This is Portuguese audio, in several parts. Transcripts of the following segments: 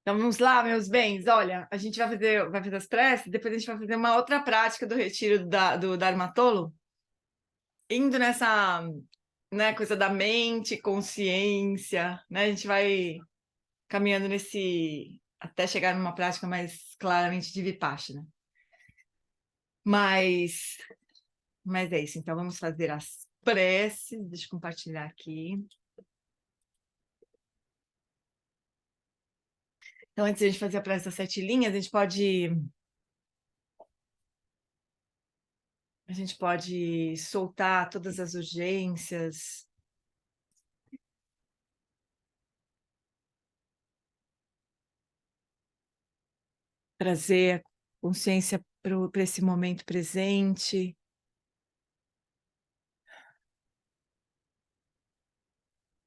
Então vamos lá, meus bens. Olha, a gente vai fazer as preces, depois a gente vai fazer uma outra prática do retiro do Dharmatolo, indo nessa, né, coisa da mente, consciência, né? A gente vai caminhando até chegar numa prática mais claramente de Vipassana. Mas é isso. Então vamos fazer as preces. Deixa eu compartilhar aqui. Então, antes de a gente fazer a prece das 7 linhas, a gente pode soltar todas as urgências, trazer a consciência para esse momento presente,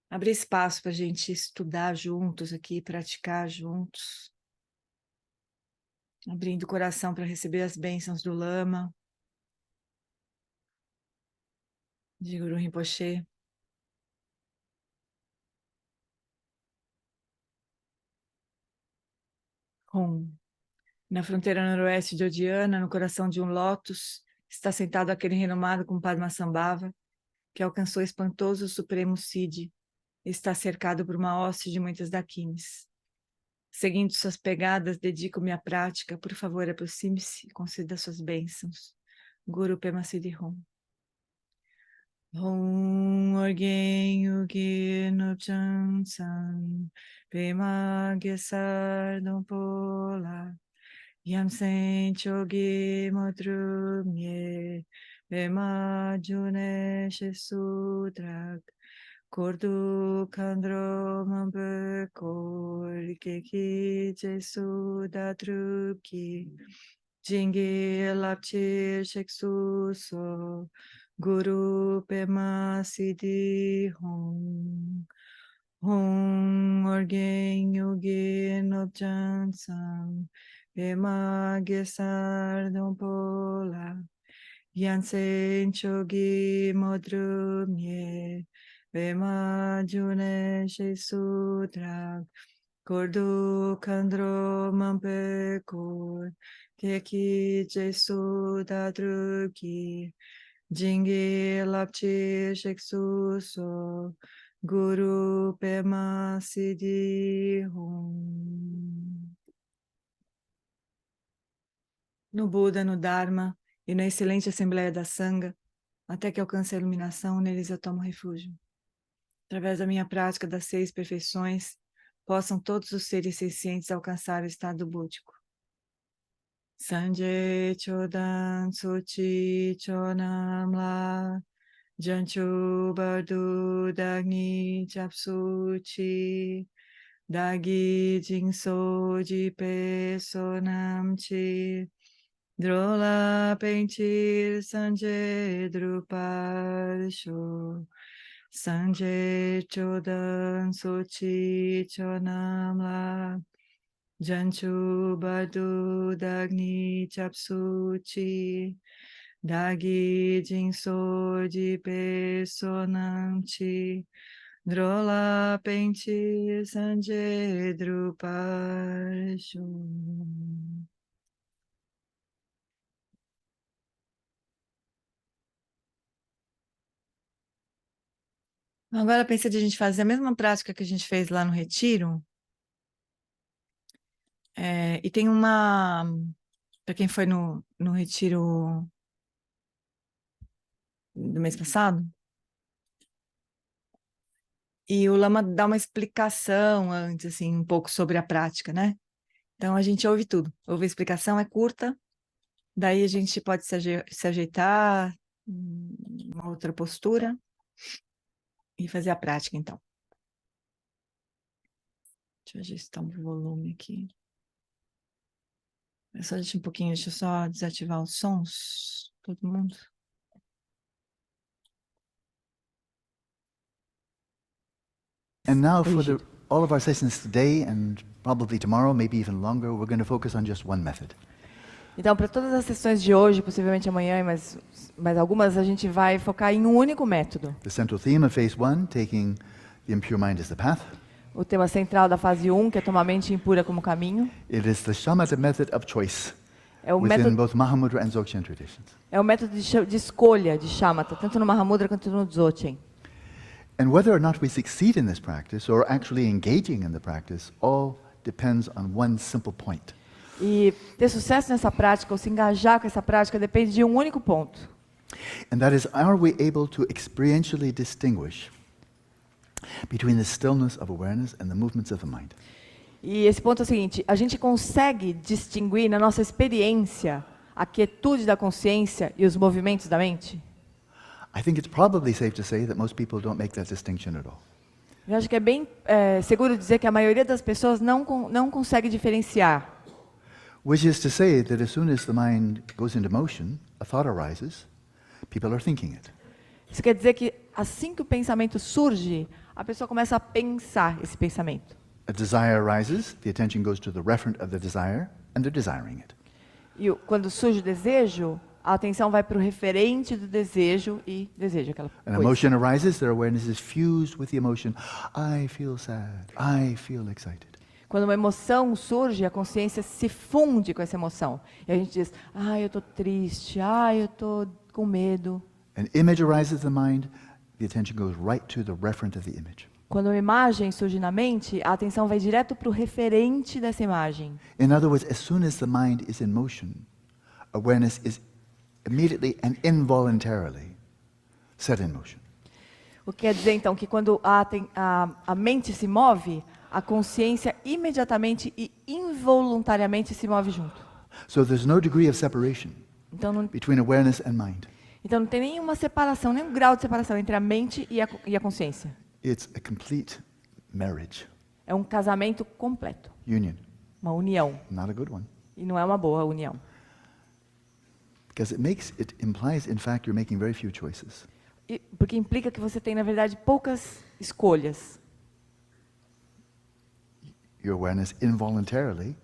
abrir espaço para a gente estudar juntos aqui, praticar juntos, abrindo o coração para receber as bênçãos do Lama, de Guru Rinpoche. Na fronteira noroeste de Odiana, no coração de um lótus, está sentado aquele renomado como Padmasambhava, que alcançou o espantoso Supremo Siddhi, e está cercado por uma hoste de muitas dakinis. Seguindo suas pegadas, dedico-me à prática. Por favor, aproxime-se e conceda suas bênçãos. Guru Pema Siddhi Hum. Hum Orgen Ugi Nupchan San Pema Gesar Dompola Yamsen Chogi Modrumye Pema June Shesudrak Kordu Kandro Mambekor Keki Jesu Datrubki Jingi Lapchi Sheksuso Guru Pema Siddhi Hum Orgen Yogi Nopchan Sam Pema Gesar Dompola Yansen Chogi Modrumye Pema June Shesudrak Kordu Kandro Mampekor Keki Jesu Dadruki Jingi Lapchi Sheksuso Guru Pema Siddhi Hum. No Buda, no Dharma e na excelente Assembleia da Sangha, até que alcance a iluminação, neles eu tomo refúgio. Através da minha prática das 6 perfeições, possam todos os seres sencientes alcançar o estado búdico. Sanje Chodan Suchi Chonamla Janchu Bardu Dagni Chapsuchi Dagi Jinso Jipe Sonamchi Drola Pentir Sanje Druparsho Sanje Chodan Sochi Chonamla Janchu Bardu Dagni Chapsuchi Dagi Jinso Jipe Sonamchi Drola Pentir Sanje Druparsho. Agora pensei de a gente fazer a mesma prática que a gente fez lá no retiro. E tem uma... Para quem foi no retiro do mês passado, e o Lama dá uma explicação antes, assim, um pouco sobre a prática, né? Então a gente ouve tudo. Ouve a explicação, é curta, daí a gente pode se ajeitar, uma outra postura, e fazer a prática, então. Deixa eu ajustar o volume aqui. É só deixa um pouquinho, deixa eu só desativar os sons, todo mundo. And now for all of our sessions today and probably tomorrow, maybe even longer, we're going to focus on just one method. Então, para todas as sessões de hoje, possivelmente amanhã, mas algumas, a gente vai focar em um único método. The central theme of phase 1, taking the impure mind as the path. O tema central da fase 1, que é tomar a mente impura como caminho. It is the shamatha method of choice É o within método, both Mahamudra and Dzogchen traditions. é o método de escolha de shamatha, tanto no Mahamudra quanto no Dzogchen. And whether or not we succeed in this practice or actually engaging in the practice all depends on one simple point. E ter sucesso nessa prática, ou se engajar com essa prática, depende de um único ponto. And that is, are we able to experientially distinguish between the stillness of awareness and the movements of the mind? E esse ponto é o seguinte, a gente consegue distinguir na nossa experiência a quietude da consciência e os movimentos da mente? I think it's probably safe to say that most people don't make that distinction at all. Eu acho que é bem seguro dizer que a maioria das pessoas não consegue diferenciar. Which is to say that as soon as the mind goes into motion, a thought arises, people are thinking it. Isso quer dizer que assim que o pensamento surge, a pessoa começa a pensar esse pensamento. A desire arises, the attention goes to the referent of the desire, and they're desiring it. E quando surge o desejo, a atenção vai para o referente do desejo e deseja aquela An coisa. emotion arises, their awareness is fused with the emotion. I feel sad. I feel excited. Quando uma emoção surge, a consciência se funde com essa emoção. E a gente diz, eu estou triste, eu estou com medo. An image arises in the mind, the attention goes right to the referent of the image. Quando uma imagem surge na mente, a atenção vai direto para o referente dessa imagem. In other words, as soon as the mind is in motion, awareness is immediately and involuntarily set in motion. O que quer dizer, então, que quando a mente se move, a consciência imediatamente e involuntariamente se move junto. So there's no degree of separation Então between awareness and mind. não tem nenhuma separação, nenhum grau de separação entre a mente e a consciência. It's a complete marriage, É um casamento completo, union, uma união. not a good one. E não é uma boa união. Because it implies, in fact, you're making very few choices. Porque implica que você tem, na verdade, poucas escolhas. Your awareness involuntarily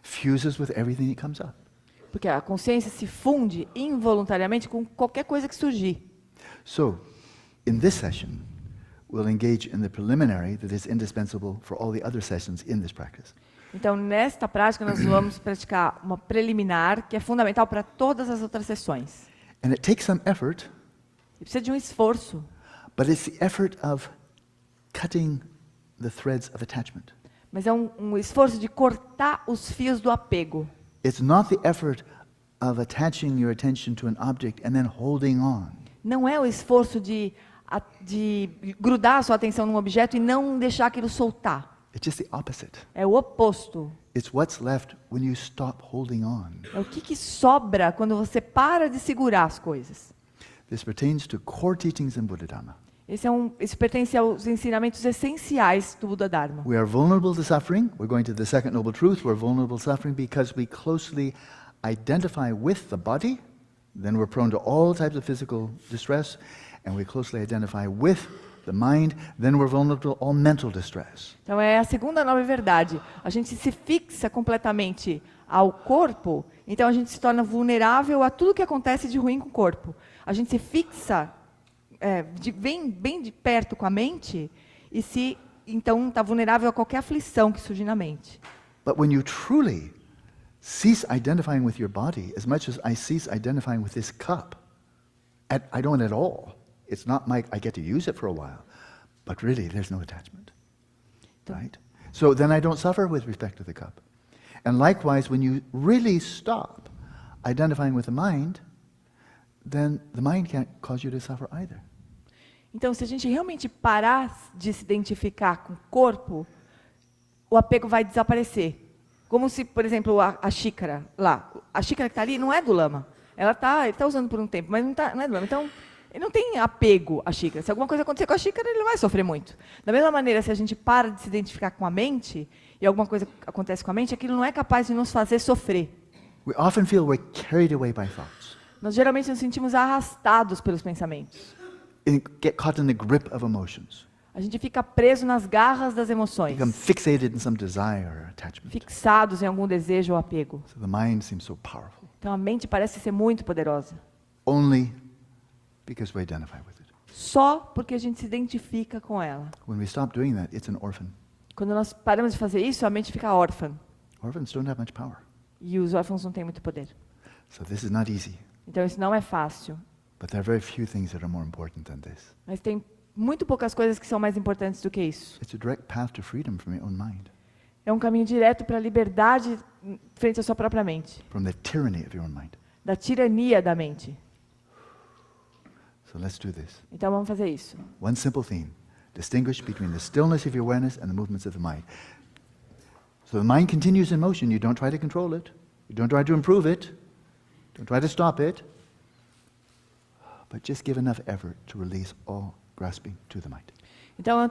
fuses with everything that comes up. Porque a consciência se funde involuntariamente com qualquer coisa que surgir. So, in this session, we'll engage in the preliminary that is indispensable for all the other sessions in this practice. Então, nesta prática, nós vamos praticar uma preliminar que é fundamental para todas as outras sessões. And it takes some effort, E precisa de um esforço, but it's the effort of cutting the threads of attachment. mas é um esforço de cortar os fios do apego. It's not the effort of attaching your attention to an object and then holding on. Não é o esforço de grudar a sua atenção num objeto e não deixar aquilo soltar. It's just the opposite. É o oposto. It's what's left when you stop holding on. É o que sobra quando você para de segurar as coisas. This pertains to core teachings in Buddha Dharma. Isso pertence aos ensinamentos essenciais do Buda Dharma. We are vulnerable to suffering. We're going to the second noble truth. We're vulnerable to suffering because we closely identify with the body. Then we're prone to all types of physical distress. And we closely identify with the mind. Then we're vulnerable to all mental distress. Então é a segunda nobre verdade. A gente se fixa completamente ao corpo, então a gente se torna vulnerável a tudo que acontece de ruim com o corpo. A gente se fixa bem de perto com a mente e então está vulnerável a qualquer aflição que surge na mente. But when you truly cease identifying with your body, as much as I cease identifying with this cup, I don't at all. It's not I get to use it for a while, but really there's no attachment, right? So then I don't suffer with respect to the cup. And likewise, when you really stop identifying with the mind, then the mind can't cause you to suffer either. Então, se a gente realmente parar de se identificar com o corpo, o apego vai desaparecer. Como se, por exemplo, a xícara lá, a xícara que está ali não é do lama. Ele está usando por um tempo, mas não é do lama. Então, ele não tem apego à xícara. Se alguma coisa acontecer com a xícara, ele não vai sofrer muito. Da mesma maneira, se a gente para de se identificar com a mente, e alguma coisa acontece com a mente, aquilo não é capaz de nos fazer sofrer. We often feel we're carried away by thoughts. Nós geralmente nos sentimos arrastados pelos pensamentos. Get caught in the grip of emotions. A gente fica preso nas garras das emoções. Become fixated in some desire or attachment. Fixados em algum desejo ou apego. So the mind seems so powerful. Então a mente parece ser muito poderosa. Only because we identify with it. Só porque a gente se identifica com ela. When we stop doing that, it's an orphan. Quando nós paramos de fazer isso, a mente fica órfã. Orphans don't have much power. E os órfãos não têm muito poder. So this is not easy. Então isso não é fácil. But there are very few things that are more important than this. Mas tem muito poucas coisas que são mais importantes do que isso. It's a direct path to freedom from your own mind, É um caminho direto para a liberdade frente à sua própria mente. from the tyranny of your own mind. Da tirania da mente. So let's do this. Então vamos fazer isso. One simple theme. Distinguish between the stillness of your awareness and the movements of the mind. So the mind continues in motion. You don't try to control it. You don't try to improve it. Don't try to stop it. But just give enough effort to release all grasping to the mind. Então é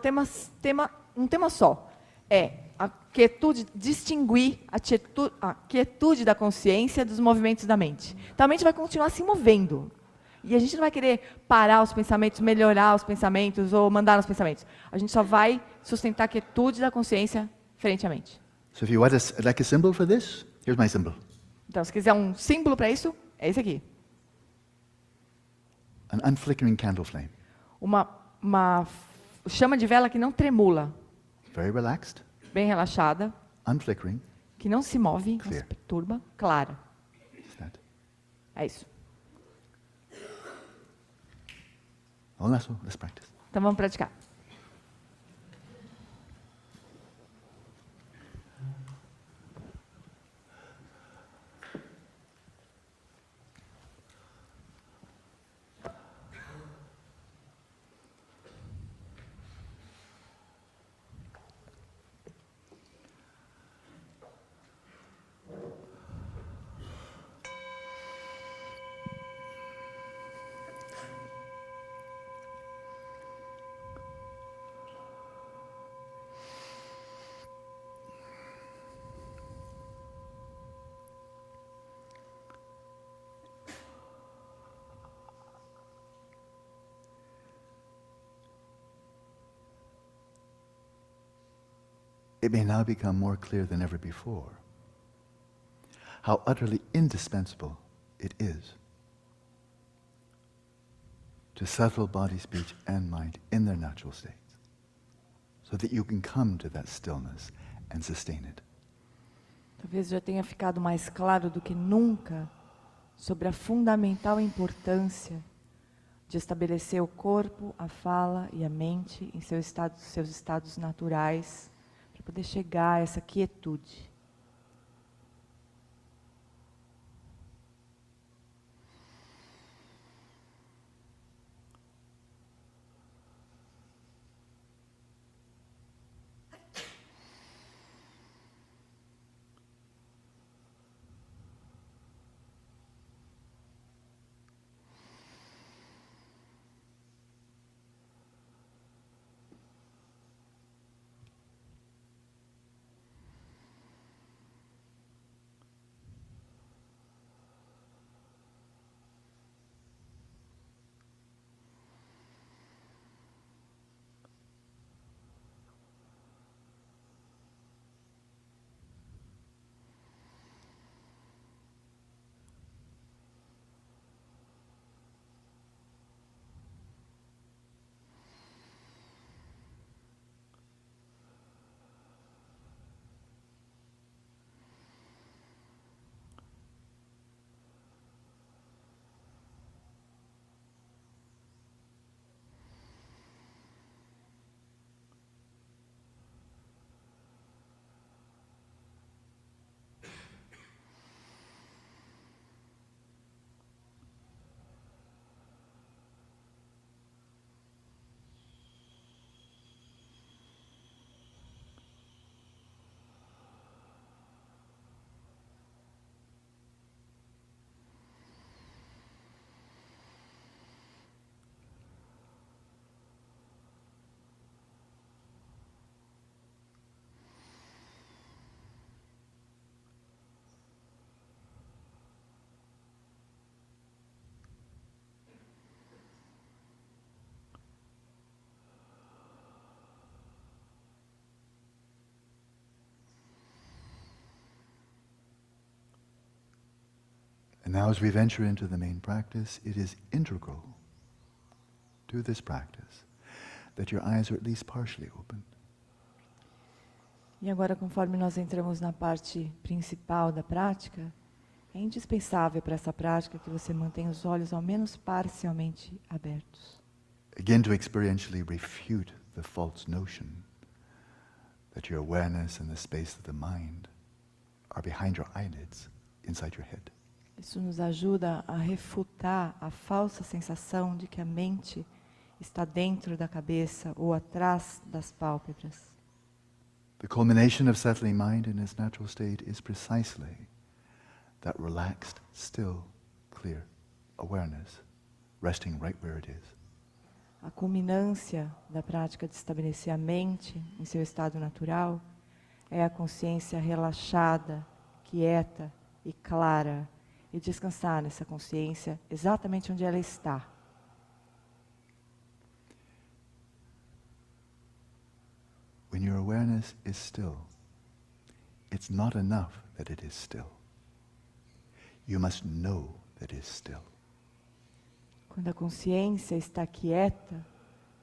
um tema só. É a quietude, distinguir a quietude da consciência dos movimentos da mente. Então a mente vai continuar se movendo. E a gente não vai querer parar os pensamentos, melhorar os pensamentos ou mandar os pensamentos. A gente só vai sustentar a quietude da consciência frente à mente. So if you want like a symbol for this, here's my symbol. Então, se quiser um símbolo para isso, é esse aqui. An unflickering candle flame. Uma chama de vela que não tremula, Very relaxed, bem relaxada, unflickering. que não se move, não Clear. se perturba, clara. Just that. É isso. Oh, let's practice. Então vamos praticar. It may now become more clear than ever before how utterly indispensable it is to settle body, speech, and mind in their natural states so that you can come to that stillness and sustain it. Talvez já tenha ficado mais claro do que nunca sobre a fundamental importância de estabelecer o corpo, a fala e a mente em seus estados naturais, para poder chegar a essa quietude. And now as we venture into the main practice, it is integral to this practice that your eyes are at least partially open. E agora, conforme nós entramos na parte principal da prática, é indispensável para essa prática que você mantenha os olhos ao menos parcialmente abertos. Again, to experientially refute the false notion that your awareness and the space of the mind are behind your eyelids, inside your head. Isso nos ajuda a refutar a falsa sensação de que a mente está dentro da cabeça ou atrás das pálpebras. The culmination of settling mind in its natural state is precisely that relaxed, still, clear awareness, resting right where it is. A culminância da prática de estabelecer a mente em seu estado natural é a consciência relaxada, quieta e clara, e descansar nessa consciência exatamente onde ela está. When your awareness is still, it's not enough that it is still. You must know that it is still. Quando a consciência está quieta,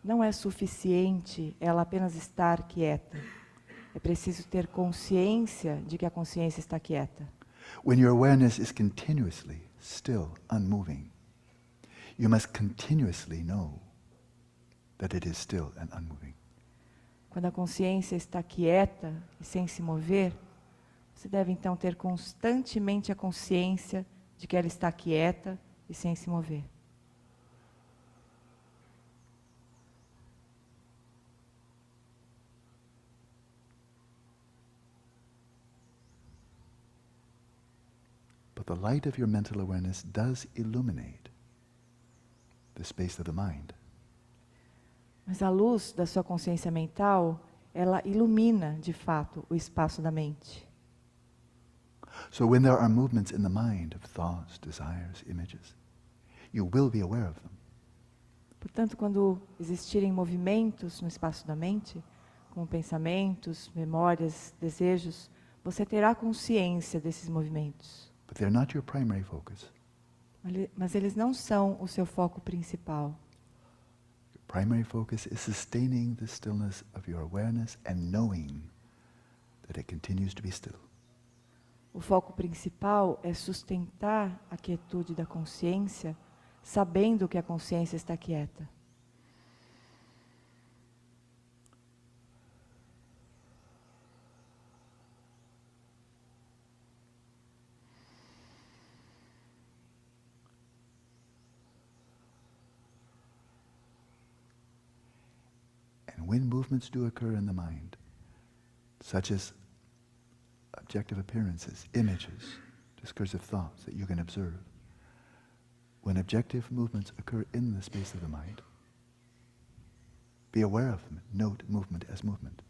não é suficiente ela apenas estar quieta. É preciso ter consciência de que a consciência está quieta. When your awareness is continuously still, unmoving, you must continuously know that it is still and unmoving. Quando a consciência está quieta e sem se mover, você deve então ter constantemente a consciência de que ela está quieta e sem se mover. But the light of your mental awareness does illuminate the space of the mind. Mas a luz da sua consciência mental, ela ilumina, de fato, o espaço da mente. So when there are movements in the mind of thoughts, desires, images, you will be aware of them. Portanto, quando existirem movimentos no espaço da mente, como pensamentos, memórias, desejos, você terá consciência desses movimentos. But they're not your primary focus. Mas eles não são o seu foco principal. Your primary focus is sustaining the stillness of your awareness and knowing that it continues to be still. O foco principal é sustentar a quietude da consciência, sabendo que a consciência está quieta. And when movements do occur in the mind, such as objective appearances, images, discursive thoughts that you can observe, when objective movements occur in the space of the mind, be aware of them, note movement as movement.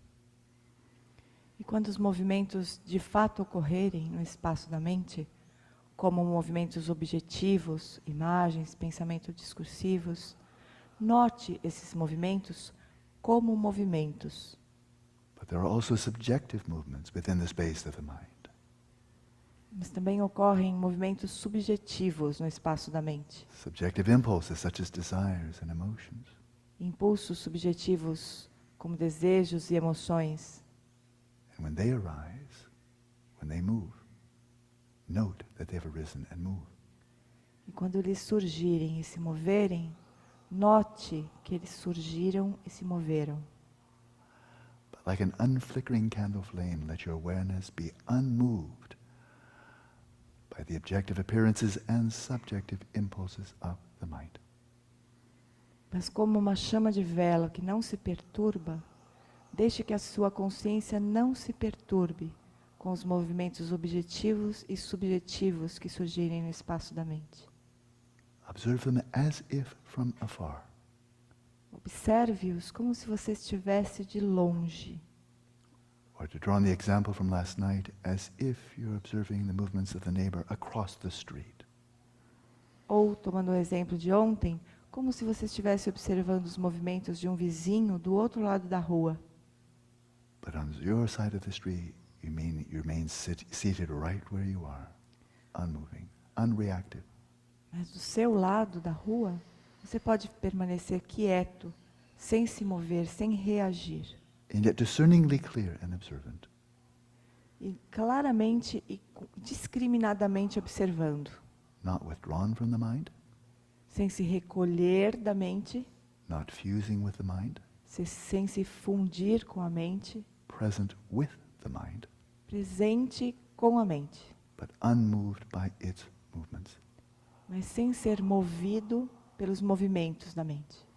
E quando os movimentos de fato ocorrerem no espaço da mente, como movimentos objetivos, imagens, pensamentos discursivos, note esses movimentos como movimentos. But there are also subjective movements within the space of the mind. Mas também ocorrem movimentos subjetivos no espaço da mente. Subjective impulses such as desires and emotions. Impulsos subjetivos como desejos e emoções. And when they arise, when they move, note that they've arisen and moved. E quando eles surgirem e se moverem, note que eles surgiram e se moveram. But like an unflickering candle flame, let your awareness be unmoved by the objective appearances and subjective impulses of the mind. Mas como uma chama de vela que não se perturba, deixe que a sua consciência não se perturbe com os movimentos objetivos e subjetivos que surgirem no espaço da mente. Observe them as if from afar. Observe-os como se você estivesse de longe. Or to draw on the example from last night, as if you're observing the movements of the neighbor across the street. Ou, tomando o exemplo de ontem, como se você estivesse observando os movimentos de um vizinho do outro lado da rua. But on your side of the street, you remain seated right where you are, unmoving, unreactive. Mas do seu lado da rua, você pode permanecer quieto, sem se mover, sem reagir. And yet discerningly clear and observant. E claramente e discriminadamente observando, not withdrawn from the mind, sem se recolher da mente, not fusing with the mind, sem se fundir com a mente, present with the mind, presente com a mente, but unmoved by its movements. mas sem ser movido pelos movimentos da mente.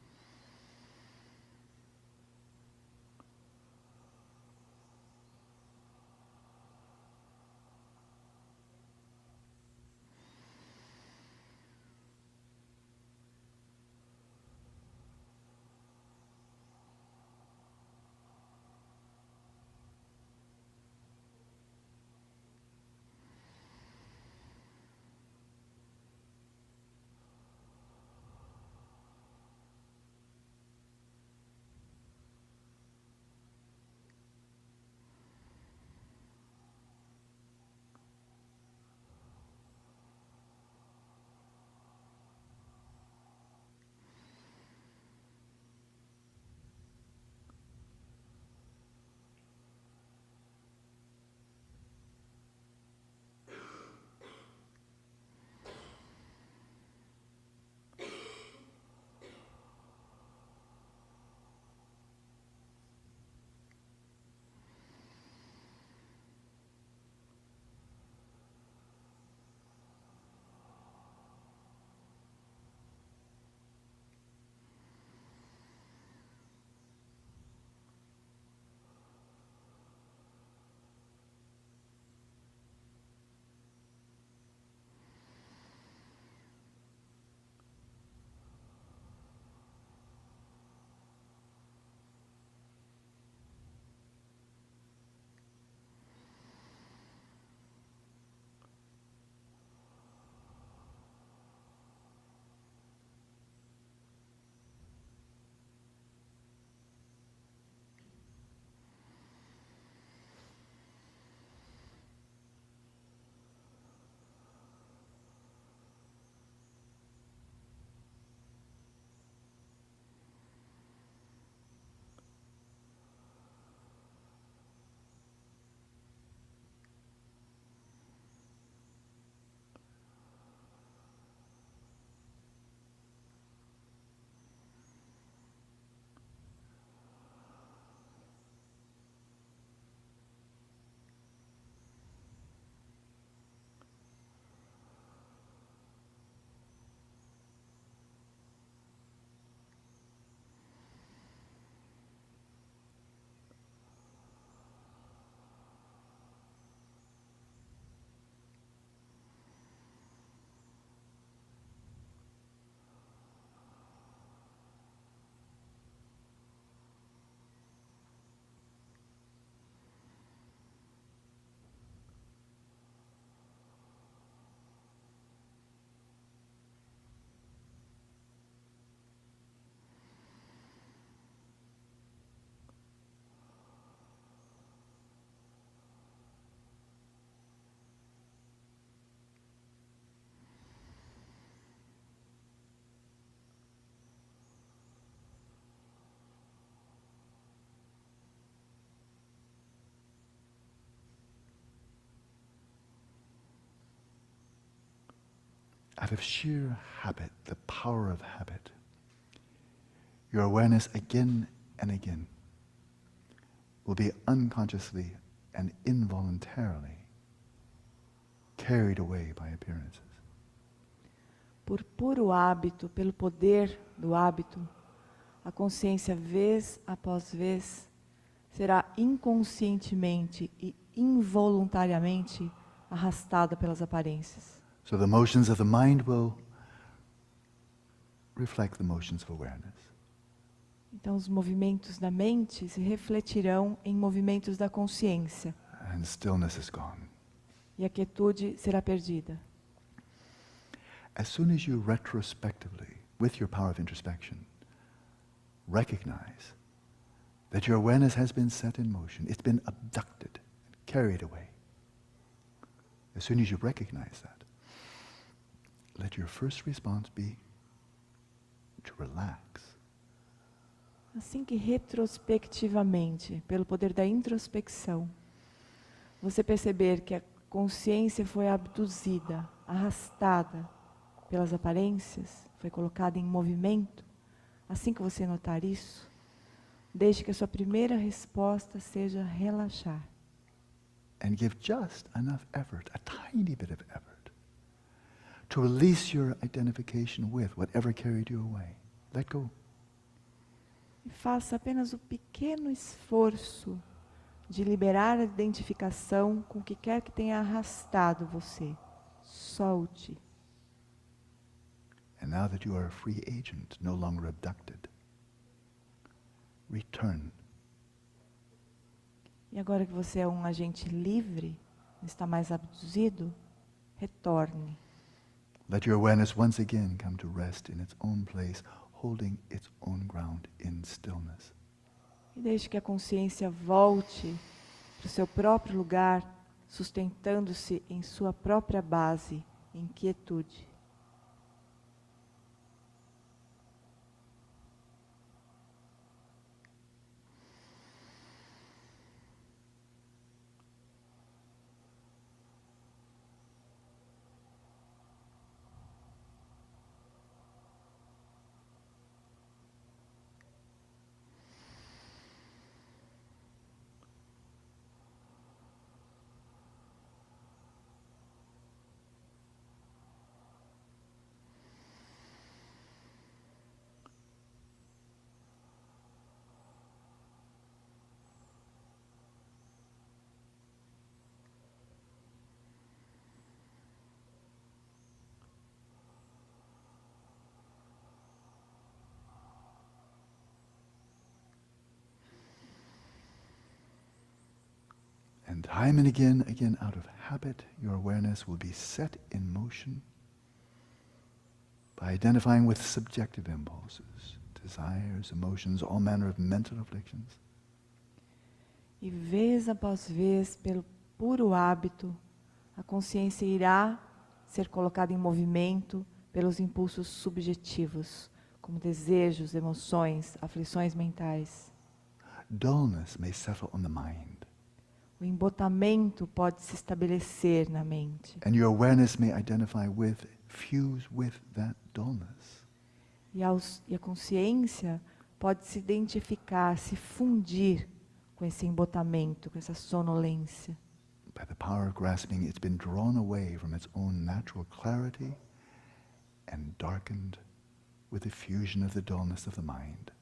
Out of sheer habit, the power of habit, your awareness again and again will be unconsciously and involuntarily carried away by appearances. Por puro hábito, pelo poder do hábito, a consciência, vez após vez, será inconscientemente e involuntariamente arrastada pelas aparências. So the motions of the mind will reflect the motions of awareness. Então, os movimentos da mente se refletirão em movimentos da consciência. And stillness is gone. E a quietude será perdida. As soon as you retrospectively, with your power of introspection, recognize that your awareness has been set in motion, it's been abducted, carried away. As soon as you recognize that, let your first response be to relax. Assim que retrospectivamente, pelo poder da introspecção, você perceber que a consciência foi abduzida, arrastada pelas aparências, foi colocada em movimento, assim que você notar isso, deixe que a sua primeira resposta seja relaxar. And give just enough effort, a tiny bit of effort, to release your identification with whatever carried you away. Let go. E faça apenas o pequeno esforço de liberar a identificação com o que quer que tenha arrastado você. Solte. And now that you are a free agent, no longer abducted, return. E agora que você é um agente livre, não está mais abduzido, retorne. Let your awareness once again come to rest in its own place, holding its own ground in stillness. E deixe que a consciência volte para o seu próprio lugar, sustentando-se em sua própria base, em quietude. And time and again, out of habit, your awareness will be set in motion by identifying with subjective impulses, desires, emotions, all manner of mental afflictions. E vez após vez, pelo puro hábito, a consciência irá ser colocada em movimento pelos impulsos subjetivos, como desejos, emoções, aflições mentais. Dullness may settle on the mind. O embotamento pode se estabelecer na mente. And your awareness may identify with, fuse with that dullness. E a consciência pode se identificar, se fundir com esse embotamento, com essa sonolência. By the power of grasping, it's been drawn away from its own natural clarity and darkened with the fusion of the dullness of the mind.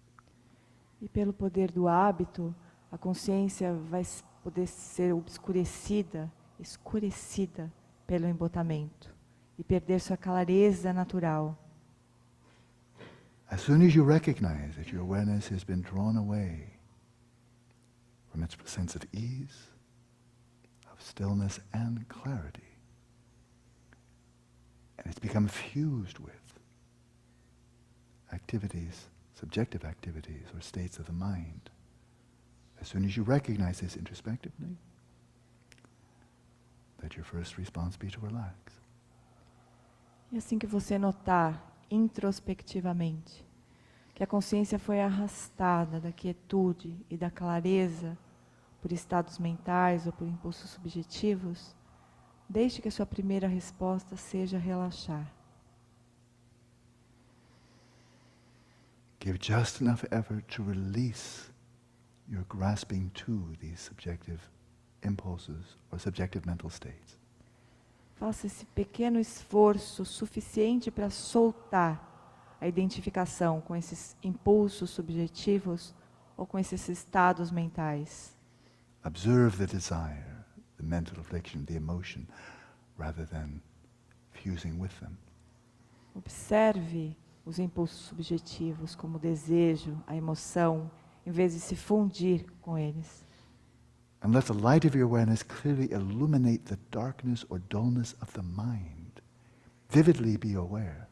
E pelo poder do hábito, a consciência vai poder ser obscurecida, escurecida pelo embotamento e perder sua clareza natural. As soon as you recognize that your awareness has been drawn away from its sense of ease, of stillness and clarity, and it's become fused with activities, subjective activities or states of the mind, as soon as you recognize this introspectively, let your first response be to relax. E assim que você notar introspectivamente que a consciência foi arrastada da quietude e da clareza por estados mentais ou por impulsos subjetivos, deixe que a sua primeira resposta seja relaxar. Give just enough effort to release your grasping to these subjective impulses or subjective mental states. Faça esse pequeno esforço suficiente para soltar a identificação com esses impulsos subjetivos ou com esses estados mentais. Observe the desire, the mental affliction, the emotion, rather than fusing with them. Observe os impulsos subjetivos como o desejo, a emoção, em vez de se fundir com eles. And let the light of your awareness clearly illuminate the darkness or dullness of the mind. Vividly be aware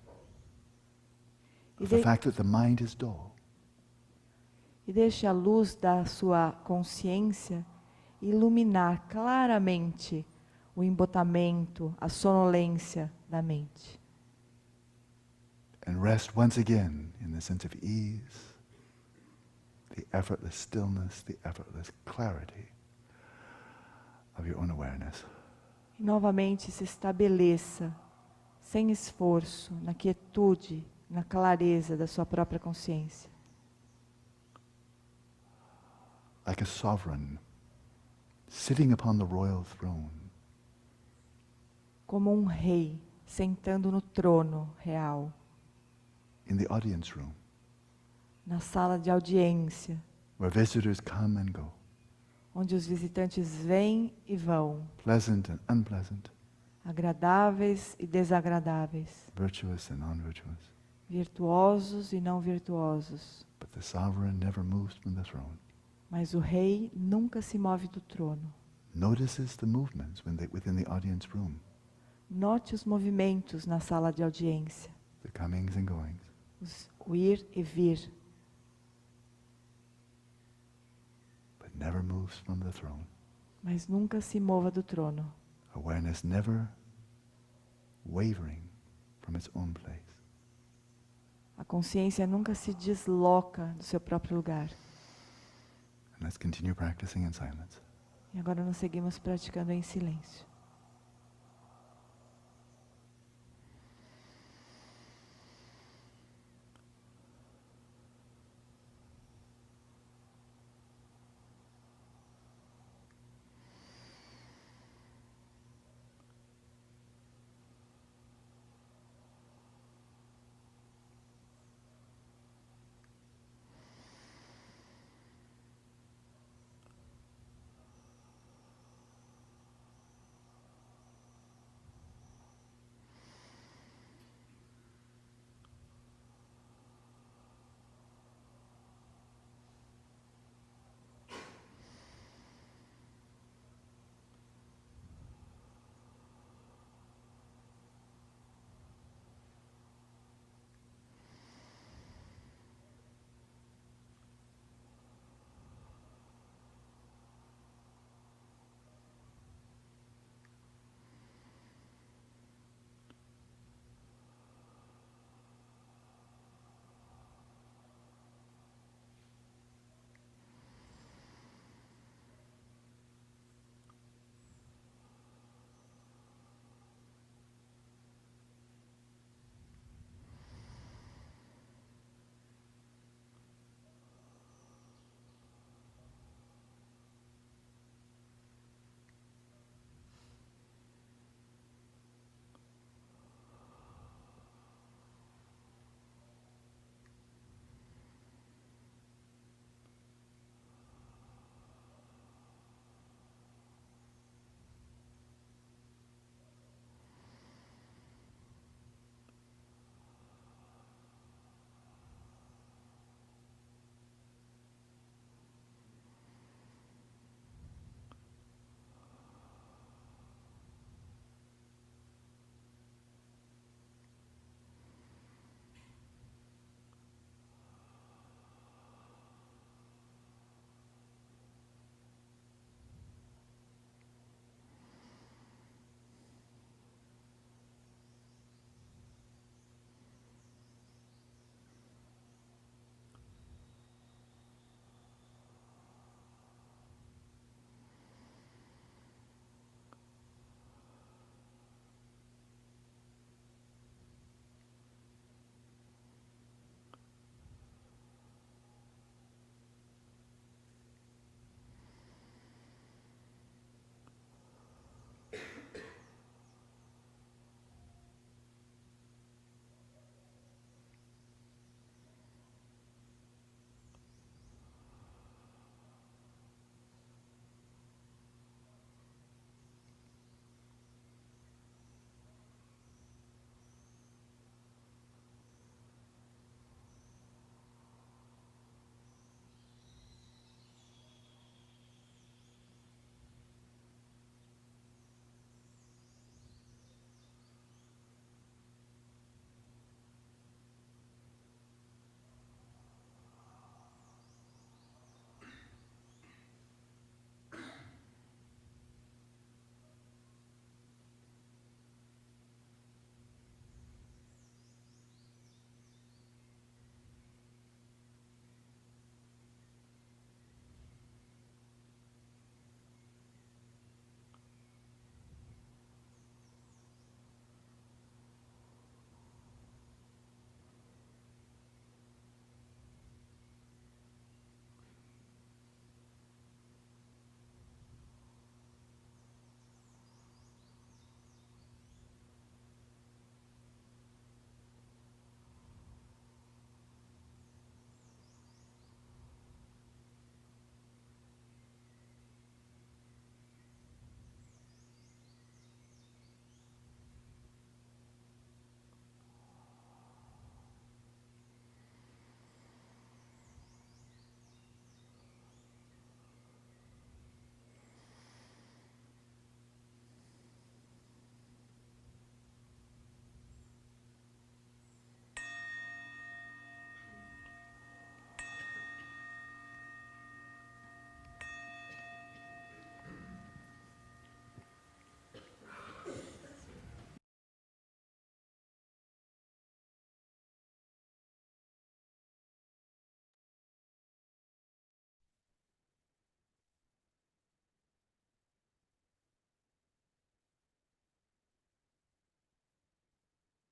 of the fact that the mind is dull. E deixe a luz da sua consciência iluminar claramente o embotamento, a sonolência da mente. And rest once again in the sense of ease, the effortless stillness, the effortless clarity of your own awareness. E novamente se estabeleça, sem esforço, na quietude, na clareza da sua própria consciência. Like a sovereign sitting upon the royal throne. Como um rei sentando no trono real. In the audience room. Na sala de audiência. Where visitors come and go. Onde os visitantes vêm e vão. Pleasant and unpleasant. Agradáveis e desagradáveis. Virtuous and non-virtuous. Virtuosos e não virtuosos. But the sovereign never moves from the throne. Mas o rei nunca se move do trono. Notices the movements within the audience room. Note os movimentos na sala de audiência. The comings and goings. O ir e vir. But never moves from the throne. Mas nunca se mova do trono. Awareness never wavering from its own place. A consciência nunca se desloca do seu próprio lugar. And let's continue practicing in silence. E agora nós seguimos praticando em silêncio.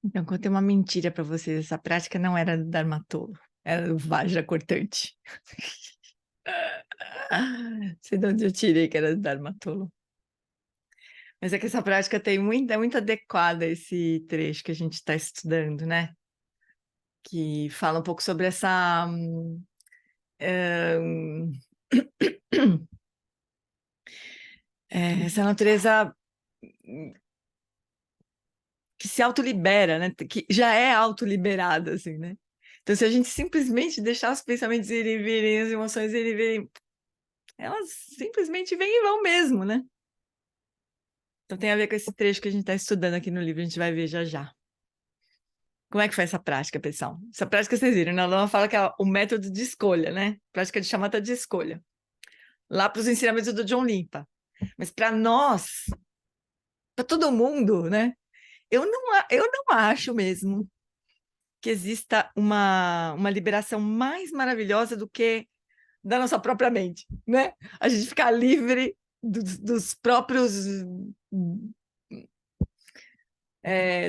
Então, contei uma mentira para vocês. Essa prática não era do Dharmatolo, era do Vajra cortante. Sei de onde eu tirei que era do Dharmatolo. Mas é que essa prática tem é muito adequada a esse trecho que a gente está estudando, né? Que fala um pouco sobre essa essa natureza que se autolibera, né? Que já é autoliberada, assim, né? Então, se a gente simplesmente deixar os pensamentos irem e virem, as emoções irem e virem, elas simplesmente vêm e vão mesmo, né? Então, tem a ver com esse trecho que a gente está estudando aqui no livro, a gente vai ver já já. Como é que foi essa prática, pessoal? Essa prática vocês viram, né? A Lama fala que é o método de escolha, né? Prática de chamata de escolha. Lá para os ensinamentos do John Limpa. Mas para nós, para todo mundo, né? Eu não acho mesmo que exista uma liberação mais maravilhosa do que da nossa própria mente, né? A gente ficar livre dos próprios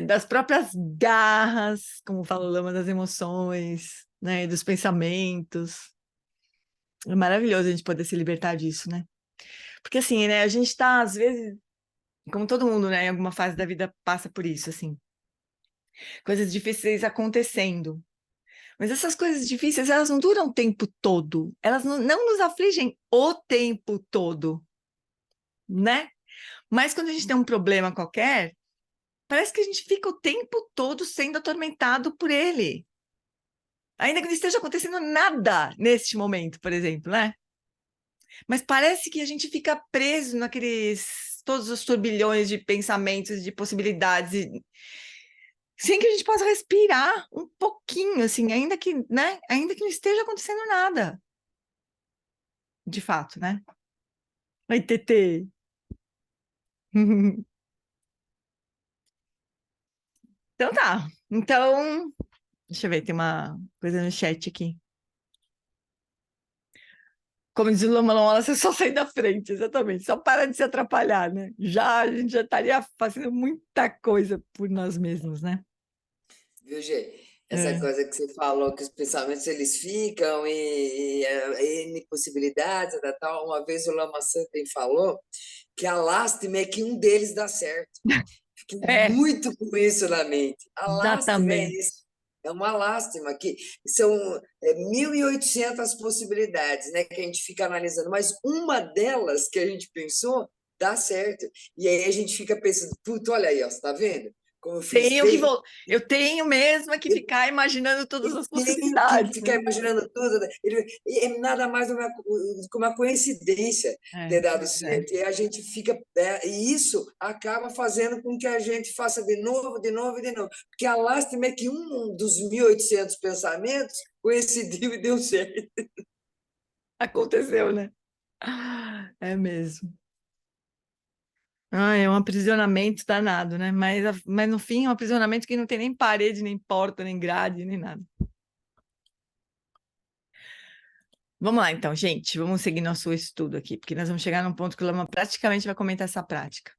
das próprias garras, como fala o Lama, das emoções, né? Dos pensamentos. É maravilhoso a gente poder se libertar disso, né? Porque assim, né? A gente está às vezes, como todo mundo, né? Em alguma fase da vida passa por isso, assim, coisas difíceis acontecendo. Mas essas coisas difíceis, elas não duram o tempo todo. Elas não nos afligem o tempo todo, né? Mas quando a gente tem um problema qualquer, parece que a gente fica o tempo todo sendo atormentado por ele. Ainda que não esteja acontecendo nada neste momento, por exemplo, né? Mas parece que a gente fica preso naqueles todos os turbilhões de pensamentos, de possibilidades, sem que a gente possa respirar um pouquinho, assim, ainda que, né? Ainda que não esteja acontecendo nada. De fato, né? Oi, TT. Então tá. Então, deixa eu ver, tem uma coisa no chat aqui. Como diz o Lama, você só sai da frente, exatamente. Só para de se atrapalhar, né? Já a gente já estaria fazendo muita coisa por nós mesmos, né? Viu, Gê? Essa É. coisa que você falou, que os pensamentos eles ficam e N possibilidades, tal. Uma vez o Lama Santem falou que a lástima é que um deles dá certo. Fiquei É, muito com isso na mente. A lástima é exatamente. isso. É uma lástima que são 1.800 possibilidades, né, que a gente fica analisando, mas uma delas que a gente pensou dá certo. E aí a gente fica pensando, puta, olha aí, ó, você tá vendo? Como eu fiz Tenho que bem. eu tenho mesmo que ficar imaginando todas as Tenho que possibilidades, ficar né? imaginando tudo, né? É nada mais do que uma coincidência ter dado Pois é. certo. E a gente fica. E isso acaba fazendo com que a gente faça de novo, de novo e de novo. Porque a lástima é que um dos 1.800 pensamentos coincidiu e deu certo. Aconteceu, né? É mesmo. Ah, é um aprisionamento danado, né? Mas no fim é um aprisionamento que não tem nem parede, nem porta, nem grade, nem nada. Vamos lá, então, gente. Vamos seguir nosso estudo aqui, porque nós vamos chegar num ponto que o Lama praticamente vai comentar essa prática.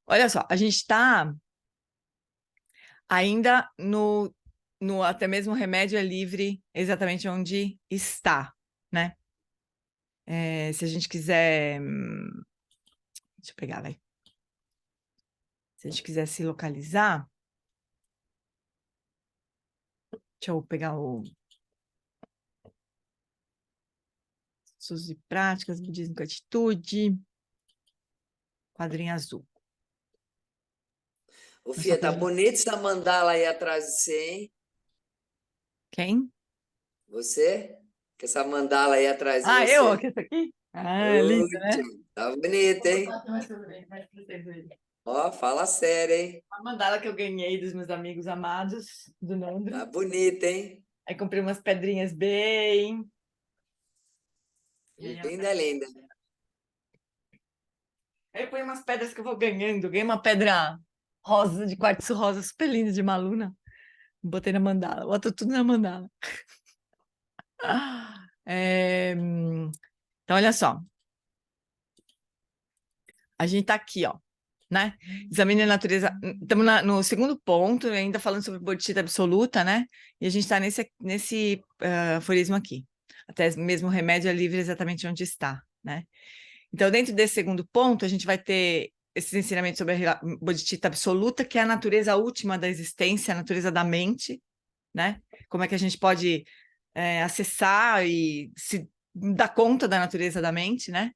Olha só, a gente está ainda no até mesmo o remédio é livre exatamente onde está, né? Se a gente quiser. Deixa eu pegar, vai. Se a gente quiser se localizar. Deixa eu pegar o. Estudos e práticas, budismo com atitude. Quadrinho azul. Ô, É só Fia, pra tá gente. bonito essa mandala aí atrás de você, hein? Quem? Você? Com essa mandala aí atrás de Ah, eu? você. Aqui, essa aqui? Ah, é Ô, linda, né? tio, tá bonito, Vou hein? botar aqui mais pra frente, mais pra frente. Ó, fala sério, hein? Uma mandala que eu ganhei dos meus amigos amados, do Tá Nandro. bonito, hein? Aí comprei umas pedrinhas bem. E aí, Linda, linda. eu ponho umas pedras que eu vou ganhando. Ganhei uma pedra rosa, de quartzo rosa, super linda de Maluna. Botei na mandala. Boto tudo na mandala. Então, olha só. A gente tá aqui, ó. né? Examine a natureza. Estamos no segundo ponto, ainda falando sobre bodhicitta absoluta, né? E a gente está nesse aforismo aqui. Até mesmo o remédio é livre exatamente onde está, né? Então, dentro desse segundo ponto, a gente vai ter esses ensinamentos sobre a bodhicitta absoluta, que é a natureza última da existência, a natureza da mente, né? Como é que a gente pode acessar e se dar conta da natureza da mente, né?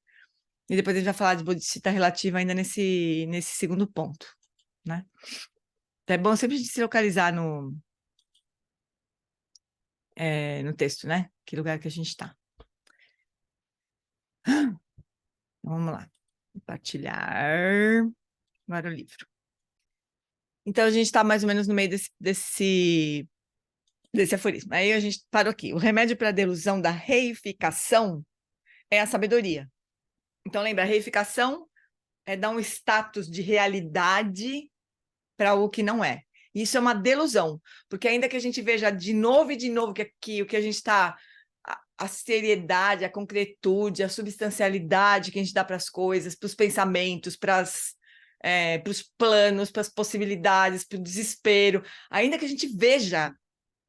E depois a gente vai falar de bodhicitta relativa ainda nesse segundo ponto, né? Então é bom sempre a gente se localizar no texto, né? Que lugar que a gente está. Então, vamos lá. Compartilhar agora o livro. Então, a gente está mais ou menos no meio desse aforismo. Aí a gente parou aqui. O remédio para a delusão da reificação é a sabedoria. Então, lembra, a reificação é dar um status de realidade para o que não é. Isso é uma delusão, porque ainda que a gente veja de novo e de novo que o que a gente está, a seriedade, a concretude, a substancialidade que a gente dá para as coisas, para os pensamentos, para os planos, para as possibilidades, para o desespero, ainda que a gente veja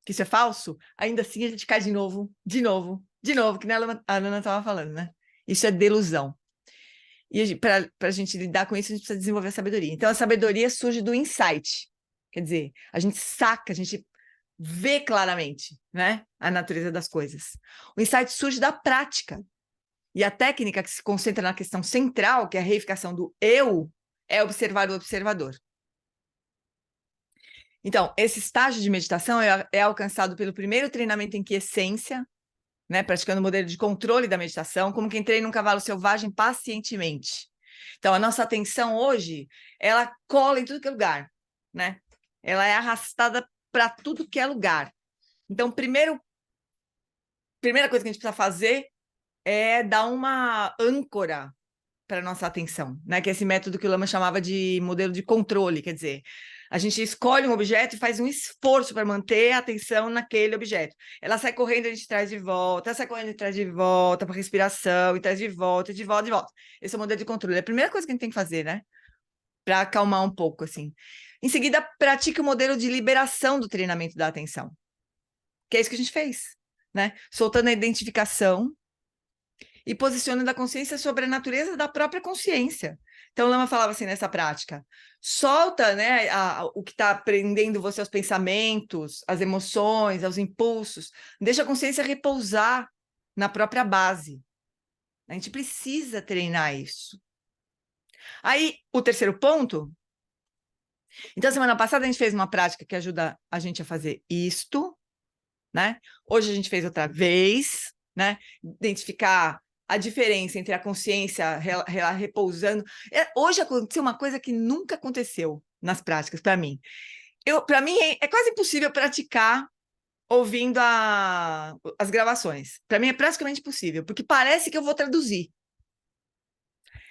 que isso é falso, ainda assim a gente cai de novo, que nem a Lana estava falando, né? Isso é delusão. E para a gente lidar com isso, a gente precisa desenvolver a sabedoria. Então, a sabedoria surge do insight. Quer dizer, a gente saca, a gente vê claramente, né, a natureza das coisas. O insight surge da prática. E a técnica que se concentra na questão central, que é a reificação do eu, é observar o observador. Então, esse estágio de meditação é alcançado pelo primeiro treinamento em quiescência, né, praticando o modelo de controle da meditação, como quem treina um cavalo selvagem pacientemente. Então, a nossa atenção hoje, ela cola em tudo que é lugar, né? Ela é arrastada para tudo que é lugar. Então, primeira coisa que a gente precisa fazer é dar uma âncora para a nossa atenção, né? Que é esse método que o Lama chamava de modelo de controle, quer dizer, a gente escolhe um objeto e faz um esforço para manter a atenção naquele objeto. Ela sai correndo, a gente traz de volta, ela sai correndo e traz de volta para a respiração, e traz de volta, de volta, de volta. Esse é o modelo de controle. É a primeira coisa que a gente tem que fazer, né? Para acalmar um pouco, assim. Em seguida, pratique o modelo de liberação do treinamento da atenção, que é isso que a gente fez, né? Soltando a identificação e posicionando a consciência sobre a natureza da própria consciência. Então, o Lama falava assim nessa prática, solta, né, o que está prendendo você aos pensamentos, às emoções, aos impulsos, deixa a consciência repousar na própria base. A gente precisa treinar isso. Aí, o terceiro ponto. Então, semana passada a gente fez uma prática que ajuda a gente a fazer isto, né? Hoje a gente fez outra vez, né? Identificar a diferença entre a consciência repousando. Hoje aconteceu uma coisa que nunca aconteceu nas práticas, para mim. Para mim, é quase impossível praticar ouvindo as gravações. Para mim, é praticamente impossível, porque parece que eu vou traduzir.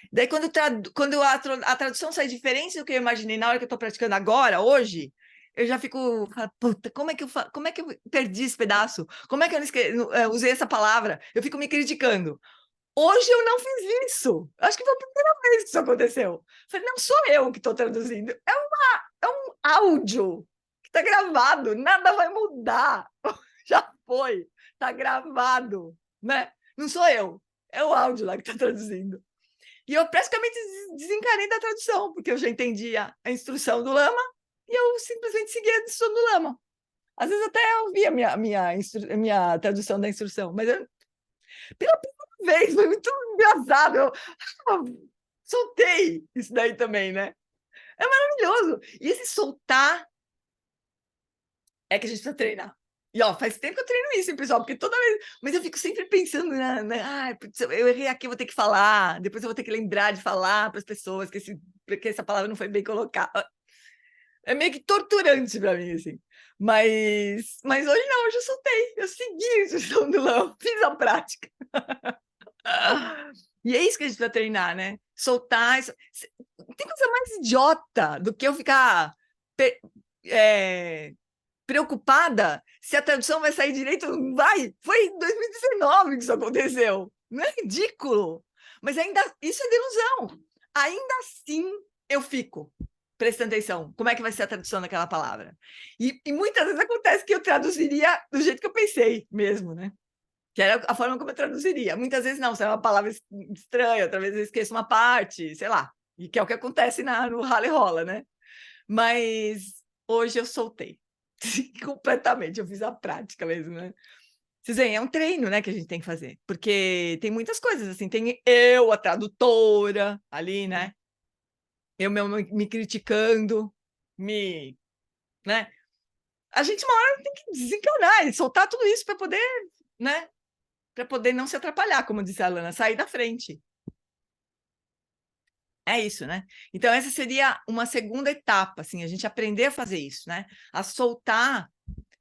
Daí, quando a tradução sai diferente do que eu imaginei na hora que eu estou praticando agora, hoje, eu já fico, puta, como é que eu perdi esse pedaço? Como é que eu usei essa palavra? Eu fico me criticando. Hoje eu não fiz isso. Acho que foi a primeira vez que isso aconteceu. Falei, não sou eu que estou traduzindo. É um áudio que está gravado. Nada vai mudar. Já foi. Está gravado, né? Não sou eu. É o áudio lá que está traduzindo. E eu praticamente desencanei da tradução, porque eu já entendia a instrução do Lama e eu simplesmente seguia a instrução do Lama. Às vezes até eu via a minha tradução da instrução, mas pela primeira vez foi muito engraçado. Eu soltei isso daí também, né? É maravilhoso. E esse soltar é que a gente precisa treinar. E, ó, faz tempo que eu treino isso, hein, pessoal, porque toda vez... Mas eu fico sempre pensando, eu errei aqui, eu vou ter que falar, depois eu vou ter que lembrar de falar para as pessoas que essa palavra não foi bem colocada. É meio que torturante para mim, assim. Mas hoje não, hoje eu soltei, eu segui a instrução do Lão, fiz a prática. E é isso que a gente precisa treinar, né? Soltar. Tem coisa mais idiota do que eu ficar... preocupada se a tradução vai sair direito. Foi em 2019 que isso aconteceu. Não é ridículo? Mas ainda isso é delusão. Ainda assim, eu fico prestando atenção, como é que vai ser a tradução daquela palavra. E muitas vezes acontece que eu traduziria do jeito que eu pensei mesmo, né? Que era a forma como eu traduziria. Muitas vezes não, sai uma palavra estranha, outra vez eu esqueço uma parte, sei lá. E que é o que acontece no rala e rola, né? Mas hoje eu soltei completamente, eu fiz a prática mesmo, né? Vocês veem, é um treino, né, que a gente tem que fazer, porque tem muitas coisas, assim, tem eu, a tradutora, ali, né? Eu me criticando, né? A gente uma hora tem que desencanar e soltar tudo isso para poder, né? Para poder não se atrapalhar, como disse a Alana, sair da frente. É isso, né? Então, essa seria uma segunda etapa, assim, a gente aprender a fazer isso, né? A soltar,